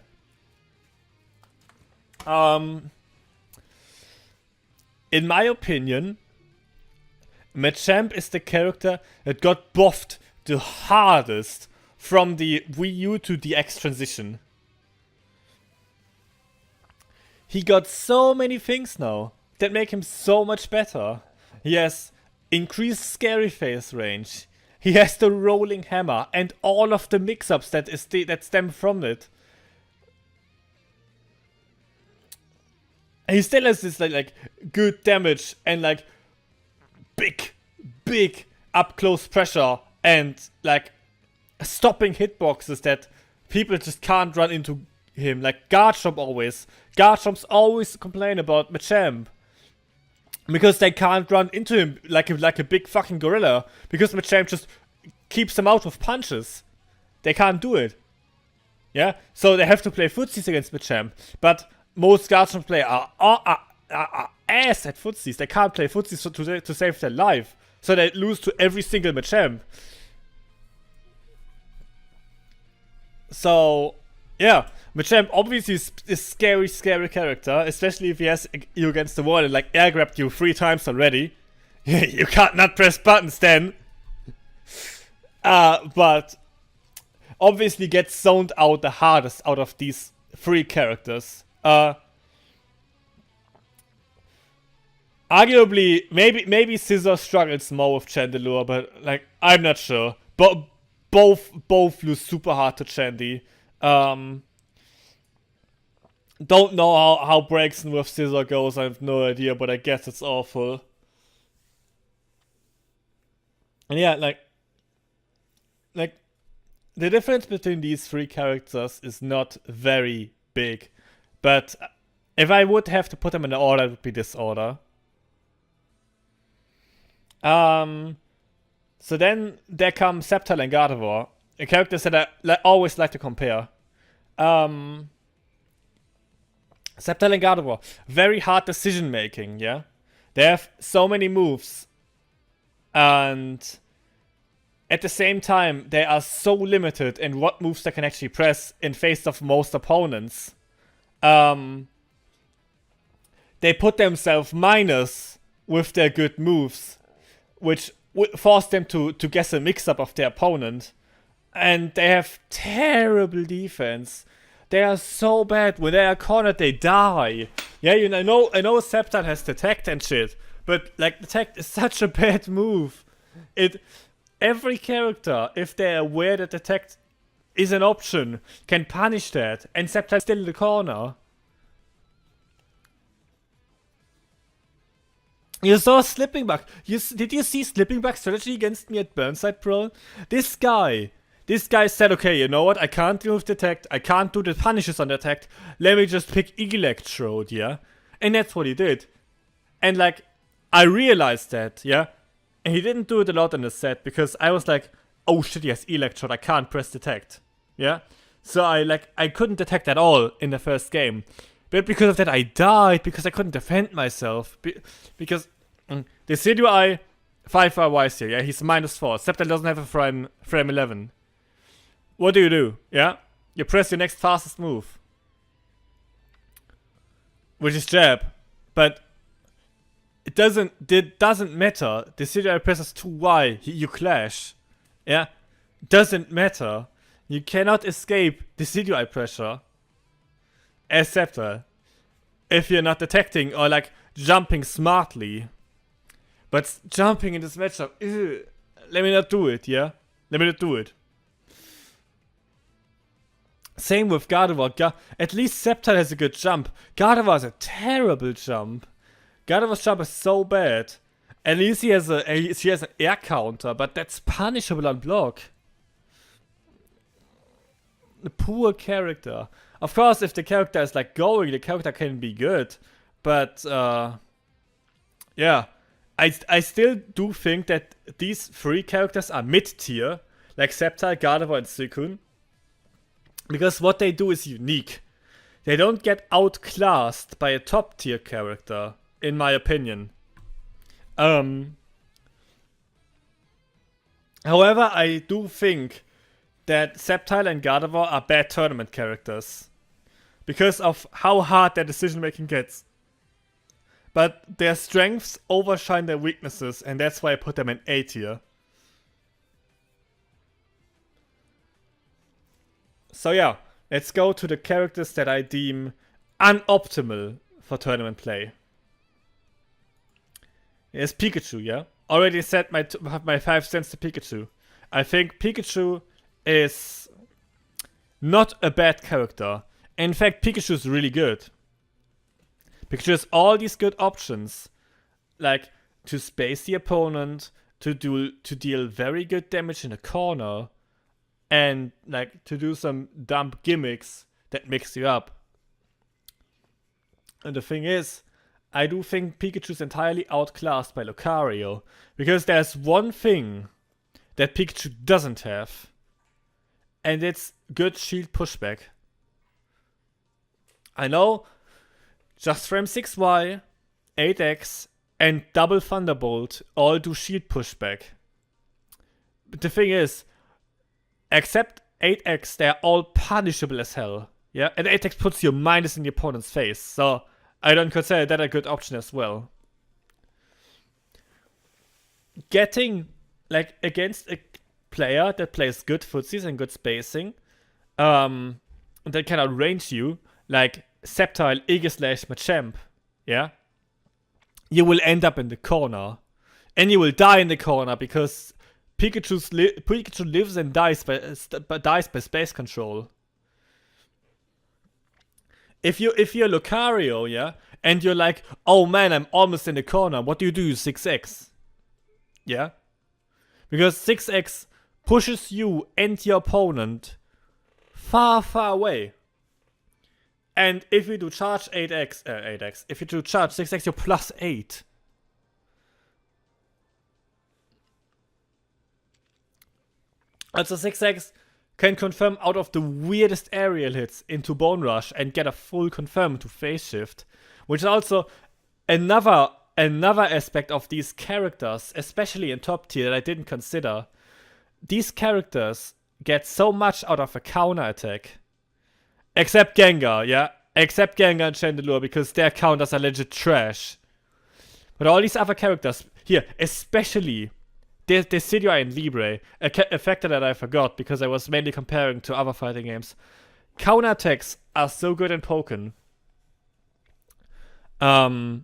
In my opinion, Machamp is the character that got buffed the hardest from the Wii U to the X transition. He got so many things now that make him so much better. He has increased scary phase range. He has the rolling hammer and all of the mix-ups that stem from it. And he still has this like good damage and like big up close pressure and like stopping hitboxes that people just can't run into him. Like Garchomp always. Garchomps always complain about Machamp because they can't run into him like a big fucking gorilla, because Machamp just keeps them out with punches. They can't do it. Yeah, so they have to play footsies against Machamp. But most Garchomp players are ass at footsies. They can't play footsies to save their life, so they lose to every single Machamp. So yeah, Machamp obviously is a scary character, especially if he has you against the wall and like air grabbed you 3 times already. You can't not press buttons then. But obviously gets zoned out the hardest out of these 3 characters. Arguably, maybe Scissor struggles more with Chandelure, but like I'm not sure. But both lose super hard to Chandy. Don't know how Braxton with Scissor goes, I have no idea, but I guess it's awful. And yeah, like the difference between these 3 characters is not very big. But if I would have to put them in order, it would be this order. So then there come Sceptile and Gardevoir, characters that I always like to compare. Sceptile and Gardevoir, very hard decision making, yeah? They have so many moves, and at the same time, they are so limited in what moves they can actually press in face of most opponents. They put themselves minus with their good moves, which would force them to guess a mix-up of their opponent. And they have terrible defense. They are so bad. When they are cornered, they die. Yeah, I know Sceptile has Detect and shit, but like Detect is such a bad move. Every character, if they're aware that Detect is an option, can punish that, and Sceptile's still in the corner. You saw Slipping Bug. Did you see Slipping Bug strategy against me at Burnside, bro? This guy This guy said, okay, you know what? I can't deal with detect. I can't do the punishes on detect. Let me just pick Electrode, yeah? And that's what he did. And like, I realized that, yeah? And he didn't do it a lot in the set because I was like, oh shit, he has Electrode. I can't press detect, yeah? So I couldn't detect at all in the first game. But because of that, I died because I couldn't defend myself. Because the Decidueye 5-hour wise here, yeah? He's -4. Sceptile doesn't have a frame 11. What do? Yeah? You press your next fastest move. Which is jab. But it doesn't matter. The Decidueye presses 2Y, you clash. Yeah? Doesn't matter. You cannot escape the Decidueye pressure as Sceptile if you're not detecting or like jumping smartly. But jumping in this matchup, let me not do it, yeah? Let me not do it. Same with Gardevoir. At least Sceptile has a good jump. Gardevoir has a terrible jump. Gardevoir's jump is so bad. At least she has an air counter, but that's punishable on block. The poor character. Of course, if the character is like going, the character can be good. But, yeah. I still do think that these 3 characters are mid-tier. Like Sceptile, Gardevoir, and Suicune. Because what they do is unique. They don't get outclassed by a top tier character, in my opinion. However, I do think that Sceptile and Gardevoir are bad tournament characters. Because of how hard their decision making gets. But their strengths overshine their weaknesses, and that's why I put them in A tier. So yeah, let's go to the characters that I deem unoptimal for tournament play. Here's Pikachu, yeah? Already said my 5 cents to Pikachu. I think Pikachu is not a bad character. In fact, Pikachu is really good. Pikachu has all these good options. Like, to space the opponent, to deal very good damage in a corner, and like to do some dumb gimmicks that mix you up. And the thing is, I do think Pikachu's entirely outclassed by Lucario. Because there's one thing that Pikachu doesn't have. And it's good shield pushback. I know, just frame 6Y, 8X, and double Thunderbolt all do shield pushback. But the thing is, except 8X, they're all punishable as hell. Yeah, and 8X puts your minus in the opponent's face, so I don't consider that a good option as well. Getting, like, against a player that plays good footsies and good spacing, that can outrange you, like Sceptile, Aegislash, Machamp, yeah? You will end up in the corner. And you will die in the corner because Pikachu lives and dies by space control. If you're Lucario, yeah, and you're like, oh man, I'm almost in the corner, what do? You 6x. Yeah? Because 6x pushes you and your opponent far, far away. And if you do charge 8x, if you do charge 6x, you're +8. Also 6x can confirm out of the weirdest aerial hits into Bone Rush and get a full confirm to Phase Shift. Which is also another aspect of these characters, especially in top tier, that I didn't consider. These characters get so much out of a counter attack. Except Gengar, yeah? Except Gengar and Chandelure, because their counters are legit trash. But all these other characters, here, especially Decidueye and Libre, a factor that I forgot because I was mainly comparing to other fighting games. Counterattacks are so good in Pokken. I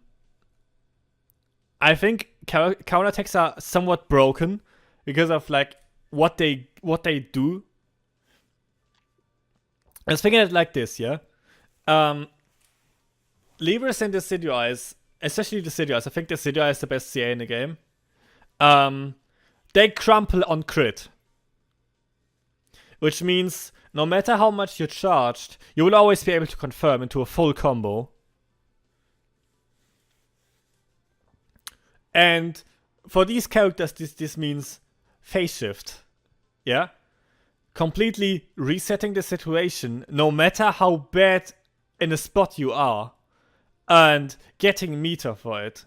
think counterattacks are somewhat broken because of like what they do. I was thinking it like this, yeah? Libres and Decidueyes, especially Decidueyes, I think Decidueye is the best CA in the game. They crumple on crit. which means no matter how much you're charged, you will always be able to confirm into a full combo. And for these characters, this means phase shift. Yeah? Completely resetting the situation, no matter how bad in a spot you are, and getting meter for it.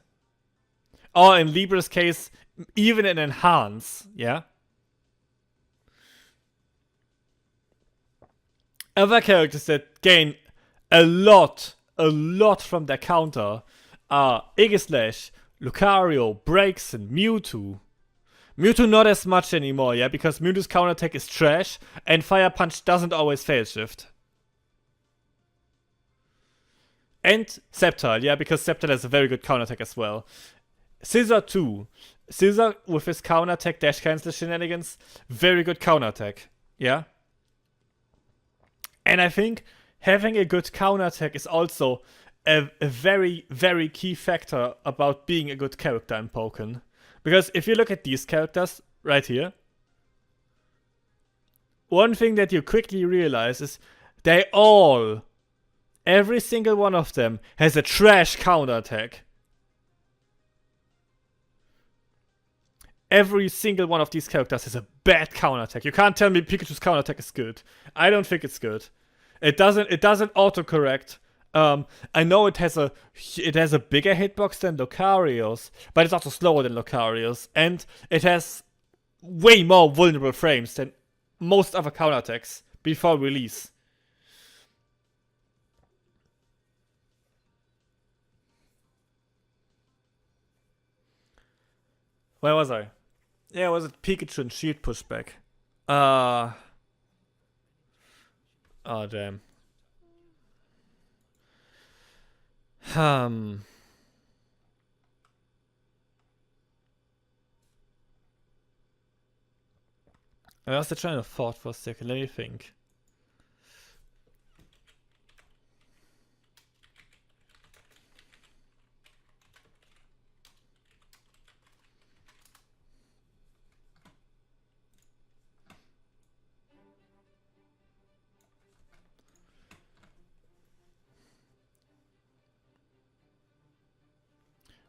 Or in Libra's case, even an enhance, yeah? Other characters that gain a lot from their counter are Aegislash, Lucario, Breaks, and Mewtwo. Mewtwo not as much anymore, yeah, because Mewtwo's counter attack is trash, and Fire Punch doesn't always fail shift. And Sceptile, yeah, because Sceptile has a very good counter attack as well. Scizor too. Scizor with his counter attack dash cancel shenanigans, very good counter attack, yeah. And I think having a good counter attack is also a very, very key factor about being a good character in Pokken. Because if you look at these characters right here, one thing that you quickly realize is they all, every single one of them, has a trash counter attack. Every single one of these characters has a bad counter attack. You can't tell me Pikachu's counter attack is good. I don't think it's good. It doesn't autocorrect. I know it has a bigger hitbox than Lucario's, but it's also slower than Lucario's, and it has way more vulnerable frames than most other counterattacks before release. Where was I? Yeah, was it Pikachu and Shield pushback? Oh damn. I was trying to thought for a second, let me think.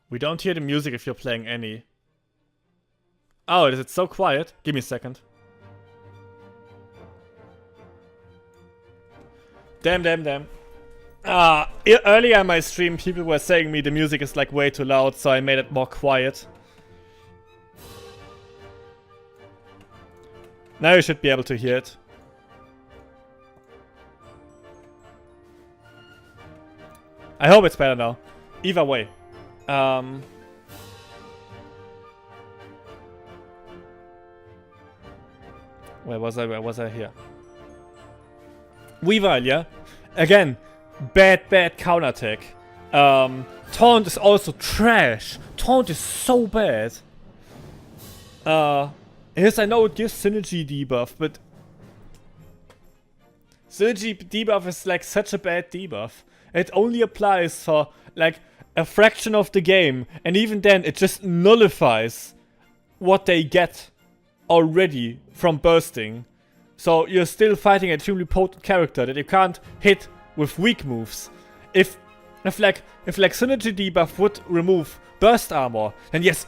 We don't hear the music if you're playing any. Oh, is it so quiet? Give me a second. Damn. Earlier in my stream, people were saying me the music is like way too loud, so I made it more quiet. Now you should be able to hear it. I hope it's better now. Either way. Where was I here? Weavile, yeah? Again, bad counterattack. Taunt is also trash. Taunt is so bad. Yes, I know it gives synergy debuff, but synergy debuff is like such a bad debuff. It only applies for like a fraction of the game, and even then it just nullifies what they get already from bursting. So you're still fighting an extremely potent character that you can't hit with weak moves. If like synergy debuff would remove burst armor, then yes,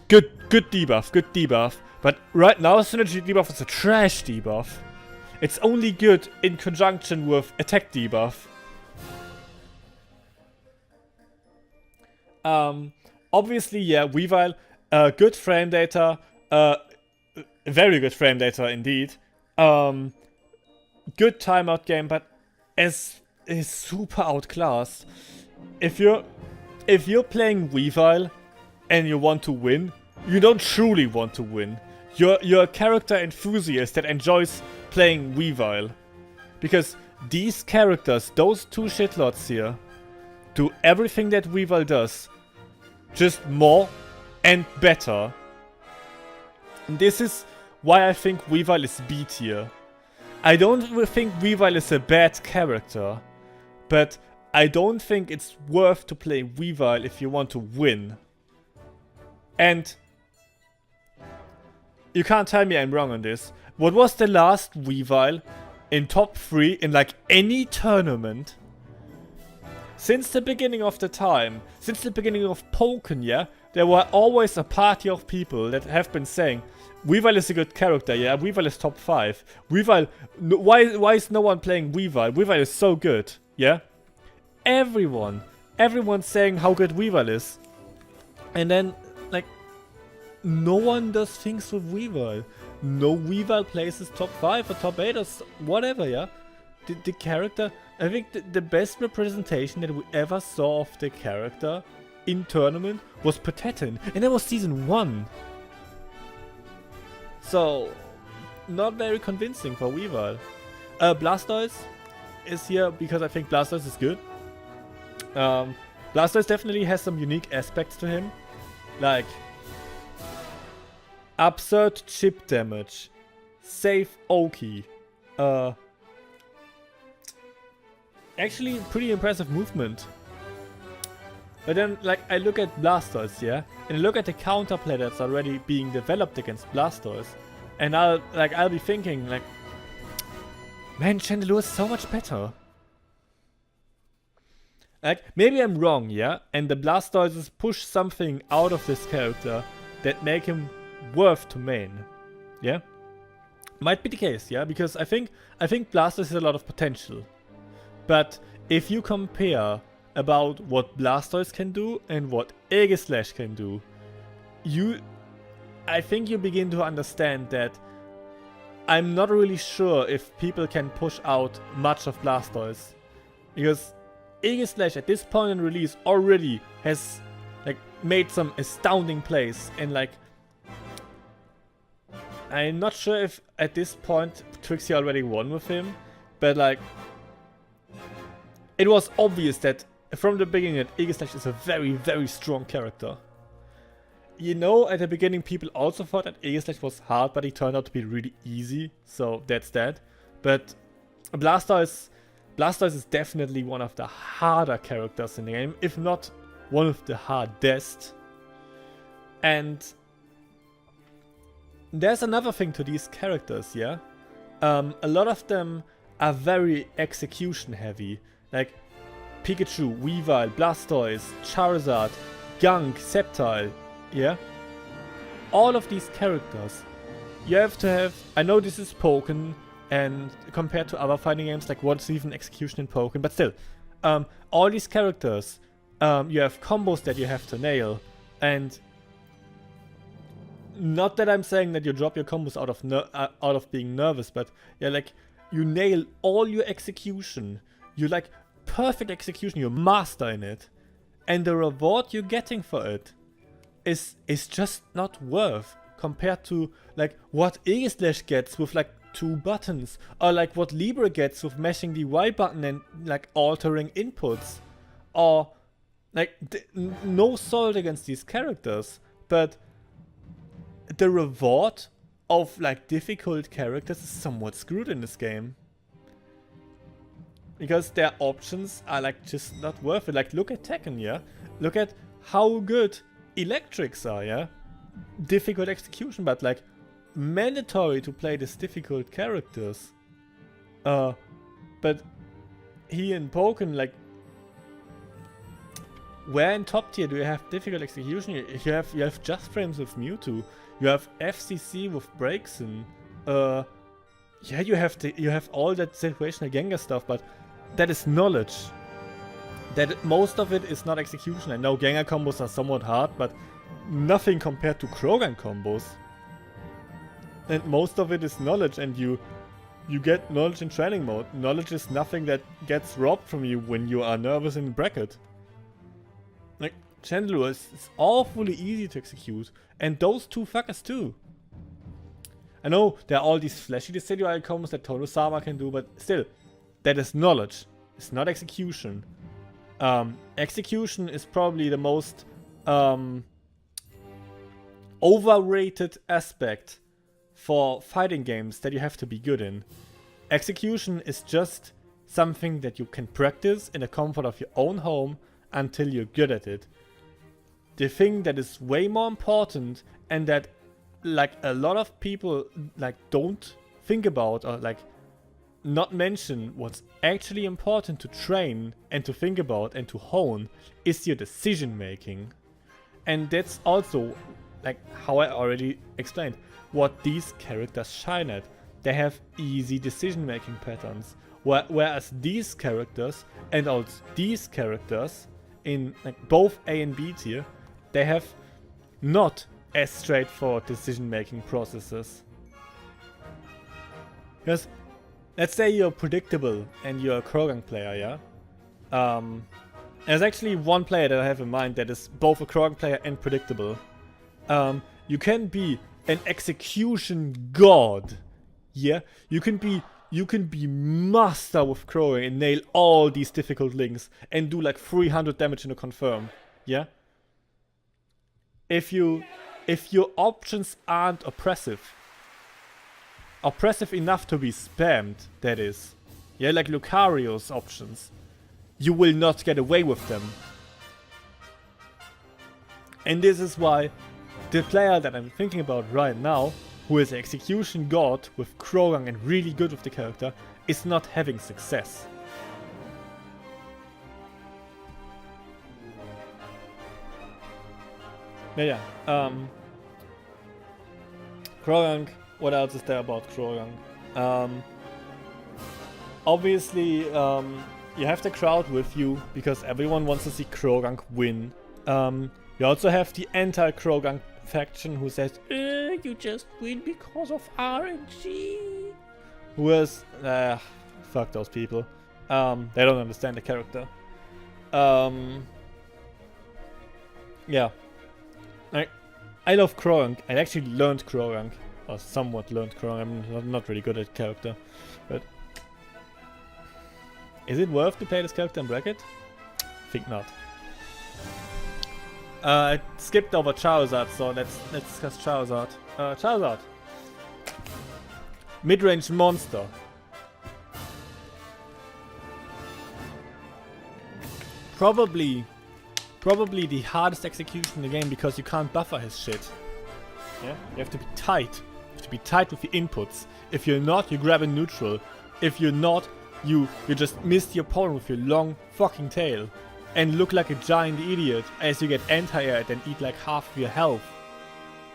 good debuff. But right now synergy debuff is a trash debuff. It's only good in conjunction with attack debuff. Obviously, yeah, Weavile, good frame data, very good frame data indeed. Good timeout game, but is super outclassed. If you're playing Weavile and you want to win, you don't truly want to win. You're a character enthusiast that enjoys playing Weavile. Because these characters, those two shitlords here, do everything that Weavile does, just more and better. And this is why I think Weavile is B tier. I don't think Weavile is a bad character, but I don't think it's worth to play Weavile if you want to win. And You can't tell me I'm wrong on this. What was the last Weavile in top 3 in like any tournament? Since the beginning of the time, since the beginning of Pokken, yeah, there were always a party of people that have been saying, Weavile is a good character, yeah, Weavile is top 5. Weavile, why is no one playing Weavile? Weavile is so good, yeah? Everyone's saying how good Weavile is. And then, like, no one does things with Weavile. No Weavile places top 5 or top 8 or whatever, yeah? The character, I think the best representation that we ever saw of the character in tournament was Patetin, and that was season 1. So, not very convincing for Weavile. Blastoise is here because I think Blastoise is good. Blastoise definitely has some unique aspects to him, like absurd chip damage, safe Oki, actually pretty impressive movement. But then, like, I look at Blastoise, yeah, and I look at the counterplay that's already being developed against Blastoise, and I'll be thinking, like, man, Chandelure is so much better. Like, maybe I'm wrong, yeah, and the Blastoises push something out of this character that make him worth to main, yeah. Might be the case, yeah, because I think Blastoise has a lot of potential. But if you compare about what Blastoise can do and what Aegislash can do, I think you begin to understand that I'm not really sure if people can push out much of Blastoise. Because Aegislash at this point in release already has like made some astounding plays, and like I'm not sure if at this point Trixie already won with him, but like it was obvious that from the beginning that Aegislash is a very, very strong character. You know, at the beginning people also thought that Aegislash was hard, but he turned out to be really easy, so that's that. But Blastoise is definitely one of the harder characters in the game, if not one of the hardest. And there's another thing to these characters, yeah? A lot of them are very execution heavy. Like Pikachu, Weavile, Blastoise, Charizard, Gunk, Sceptile, yeah? All of these characters, you have to have... I know this is Pokken, and compared to other fighting games, like what's even execution in Pokken, but still, all these characters, you have combos that you have to nail, and not that I'm saying that you drop your combos out of being nervous, but yeah, like you nail all your execution, you like perfect execution, you master in it, and the reward you're getting for it is just not worth compared to like what Aegislash gets with like 2 buttons, or like what Libra gets with mashing the Y button and like altering inputs, or like no salt against these characters, but the reward of like difficult characters is somewhat screwed in this game. Because their options are like just not worth it. Like look at Tekken, yeah? Look at how good Electrics are, yeah? Difficult execution, but like mandatory to play these difficult characters. But here in Pokken, like where in top tier do you have difficult execution? You have Just Frames with Mewtwo. You have FCC with Braixen. Yeah, you have all that situational Gengar stuff, but that is knowledge. That most of it is not execution. I know Gengar combos are somewhat hard, but nothing compared to Krogan combos. And most of it is knowledge, and you get knowledge in training mode. Knowledge is nothing that gets robbed from you when you are nervous in bracket. Like, Chandelure is awfully easy to execute, and those 2 fuckers too. I know there are all these flashy Decidueye combos that Tono-sama can do, but still, that is knowledge. It's not execution. Execution is probably the most overrated aspect for fighting games that you have to be good in. Execution is just something that you can practice in the comfort of your own home until you're good at it. The thing that is way more important, and that like a lot of people like don't think about or like not mention what's actually important to train and to think about and to hone is your decision making. And that's also, like how I already explained, what these characters shine at. They have easy decision making patterns. Whereas these characters and also these characters in like both A and B tier, they have not as straightforward decision making processes. Because let's say you're predictable and you're a Krogan player, yeah? There's actually one player that I have in mind that is both a Krogan player and predictable. You can be an execution god, yeah? You can be master with Krogan and nail all these difficult links and do like 300 damage in a confirm, yeah? If your options aren't oppressive enough to be spammed, that is, yeah, like Lucario's options, you will not get away with them. And this is why the player that I'm thinking about right now, who is an execution god with Krogan and really good with the character, is not having success. Yeah, Krogan, what else is there about Krogan? Obviously, you have the crowd with you because everyone wants to see Krogan win. You also have the anti-Krogan faction who says, you just win because of RNG. Who is, fuck those people. They don't understand the character. Yeah. I love Krogan. I actually learned Krogan. Or somewhat learned Krogan. I'm not really good at character. But is it worth to play this character in bracket? Think not. I skipped over Charizard, so let's discuss Charizard. Charizard. Mid-range monster. Probably the hardest execution in the game because you can't buffer his shit. Yeah? You have to be tight. You have to be tight with the inputs. If you're not, you grab a neutral. If you're not, you just miss the opponent with your long fucking tail. And look like a giant idiot as you get anti-aired and eat like half of your health.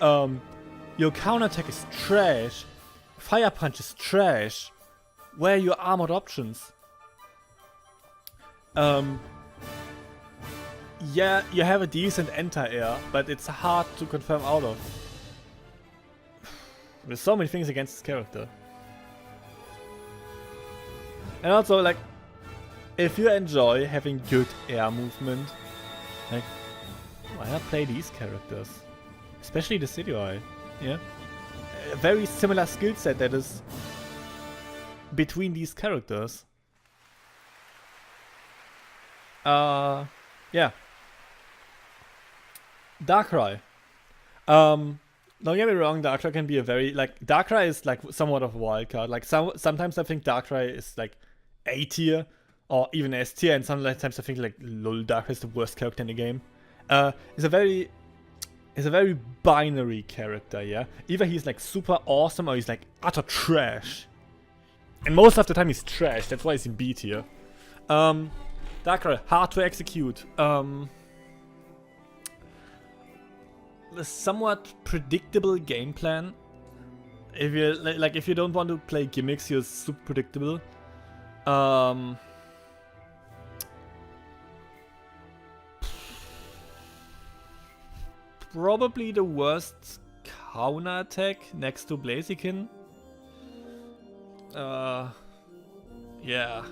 Your counterattack is trash. Fire punch is trash. Where are your armored options? Yeah, you have a decent anti-air, but it's hard to confirm out of. There's so many things against this character. And also, like, if you enjoy having good air movement, like, why not play these characters? Especially the Sidui, yeah? A very similar skill set that is between these characters. Yeah. Darkrai. Don't get me wrong, Darkrai can be a very, like, Darkrai is like somewhat of a wild card. Like, sometimes I think Darkrai is like A tier or even S tier, and sometimes I think like lol, Darkrai is the worst character in the game. It's a very binary character, yeah? Either he's like super awesome or he's like utter trash. And most of the time he's trash, that's why he's in B tier. Darkrai, hard to execute. A somewhat predictable game plan. If you like, if you don't want to play gimmicks, you're super predictable. Probably the worst counter attack next to Blaziken. Yeah,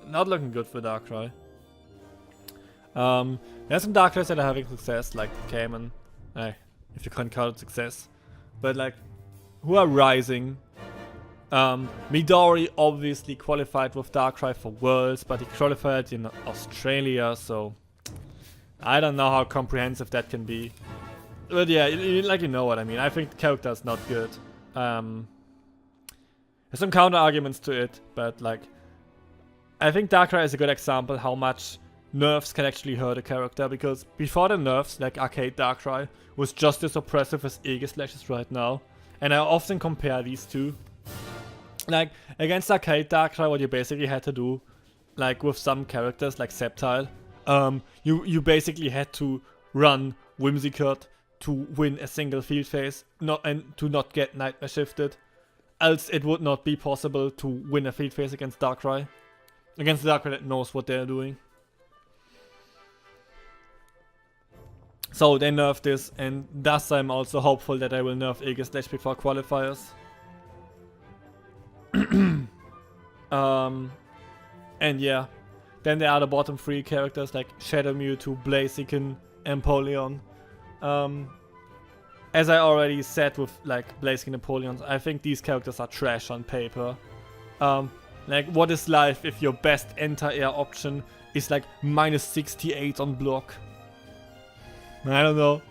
not looking good for Darkrai. There's some Darkrai's that are having success, like Cayman. If you can't call it success. But like, who are rising. Midori obviously qualified with Darkrai for Worlds, but he qualified in Australia, so I don't know how comprehensive that can be. But yeah, like, you know what I mean. I think the character is not good. There's some counter arguments to it, but like, I think Darkrai is a good example how much nerfs can actually hurt a character, because before the nerfs, like Arcade Darkrai was just as oppressive as Aegislash is right now. And I often compare these two. Like, against Arcade Darkrai, what you basically had to do, like with some characters like Sceptile, you basically had to run Whimsicott to win a single field phase, and to not get Nightmare shifted. Else it would not be possible to win a field phase against Darkrai. Against Darkrai that knows what they're doing. So they nerfed this, and thus I'm also hopeful that I will nerf Aegislash before qualifiers. And yeah, then there are the bottom 3 characters like Shadow Mewtwo, Blaziken, Empoleon. As I already said with like Blaziken and Empoleon, I think these characters are trash on paper. Like, what is life if your best anti-air option is like -68 on block? I don't know.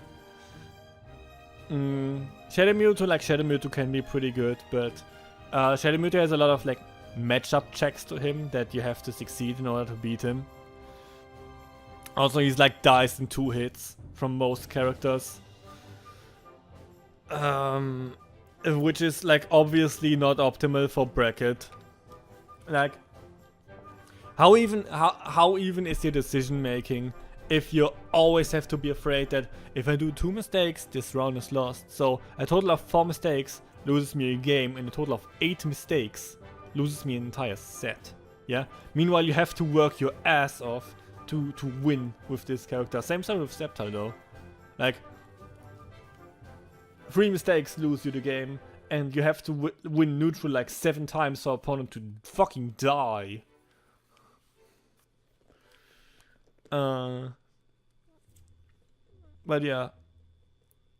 Shadow Mewtwo can be pretty good, but Shadow Mewtwo has a lot of like matchup checks to him that you have to succeed in order to beat him. Also, he's like dies in 2 hits from most characters. Which is like obviously not optimal for bracket. Like, how even is your decision making if you always have to be afraid that if I do 2 mistakes, this round is lost. So a total of 4 mistakes loses me a game, and a total of 8 mistakes loses me an entire set. Yeah. Meanwhile, you have to work your ass off to win with this character. Same thing with Sceptile though. Like, 3 mistakes lose you the game, and you have to win neutral like 7 times for opponent to fucking die. But yeah,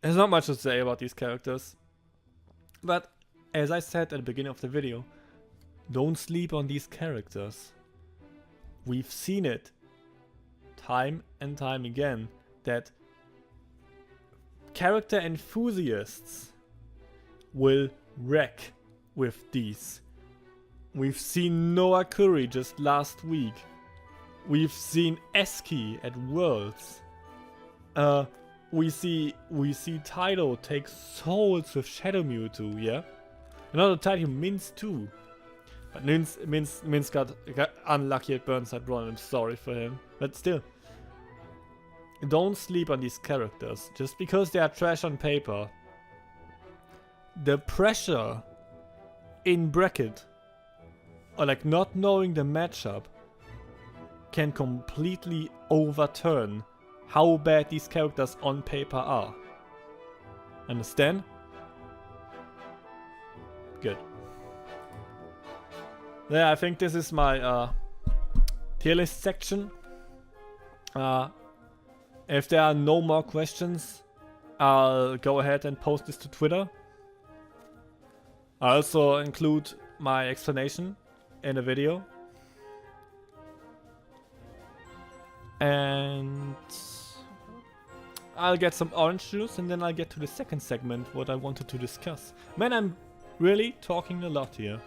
there's not much to say about these characters. But as I said at the beginning of the video, don't sleep on these characters. We've seen it time and time again that character enthusiasts will wreck with these. We've seen Noah Curry just last week. We've seen Eski at Worlds. We see Tylo take souls with Shadow Mewtwo, yeah? Another Tylo Mince too. But Mince got unlucky at Burnside Run, I'm sorry for him. But still, don't sleep on these characters. Just because they are trash on paper, the pressure in bracket, or like not knowing the matchup, can completely overturn how bad these characters on paper are. Understand? Good. Yeah, I think this is my tier list section. If there are no more questions, I'll go ahead and post this to Twitter. I also include my explanation in the video. And I'll get some orange juice, and then I'll get to the second segment, what I wanted to discuss. Man, I'm really talking a lot here.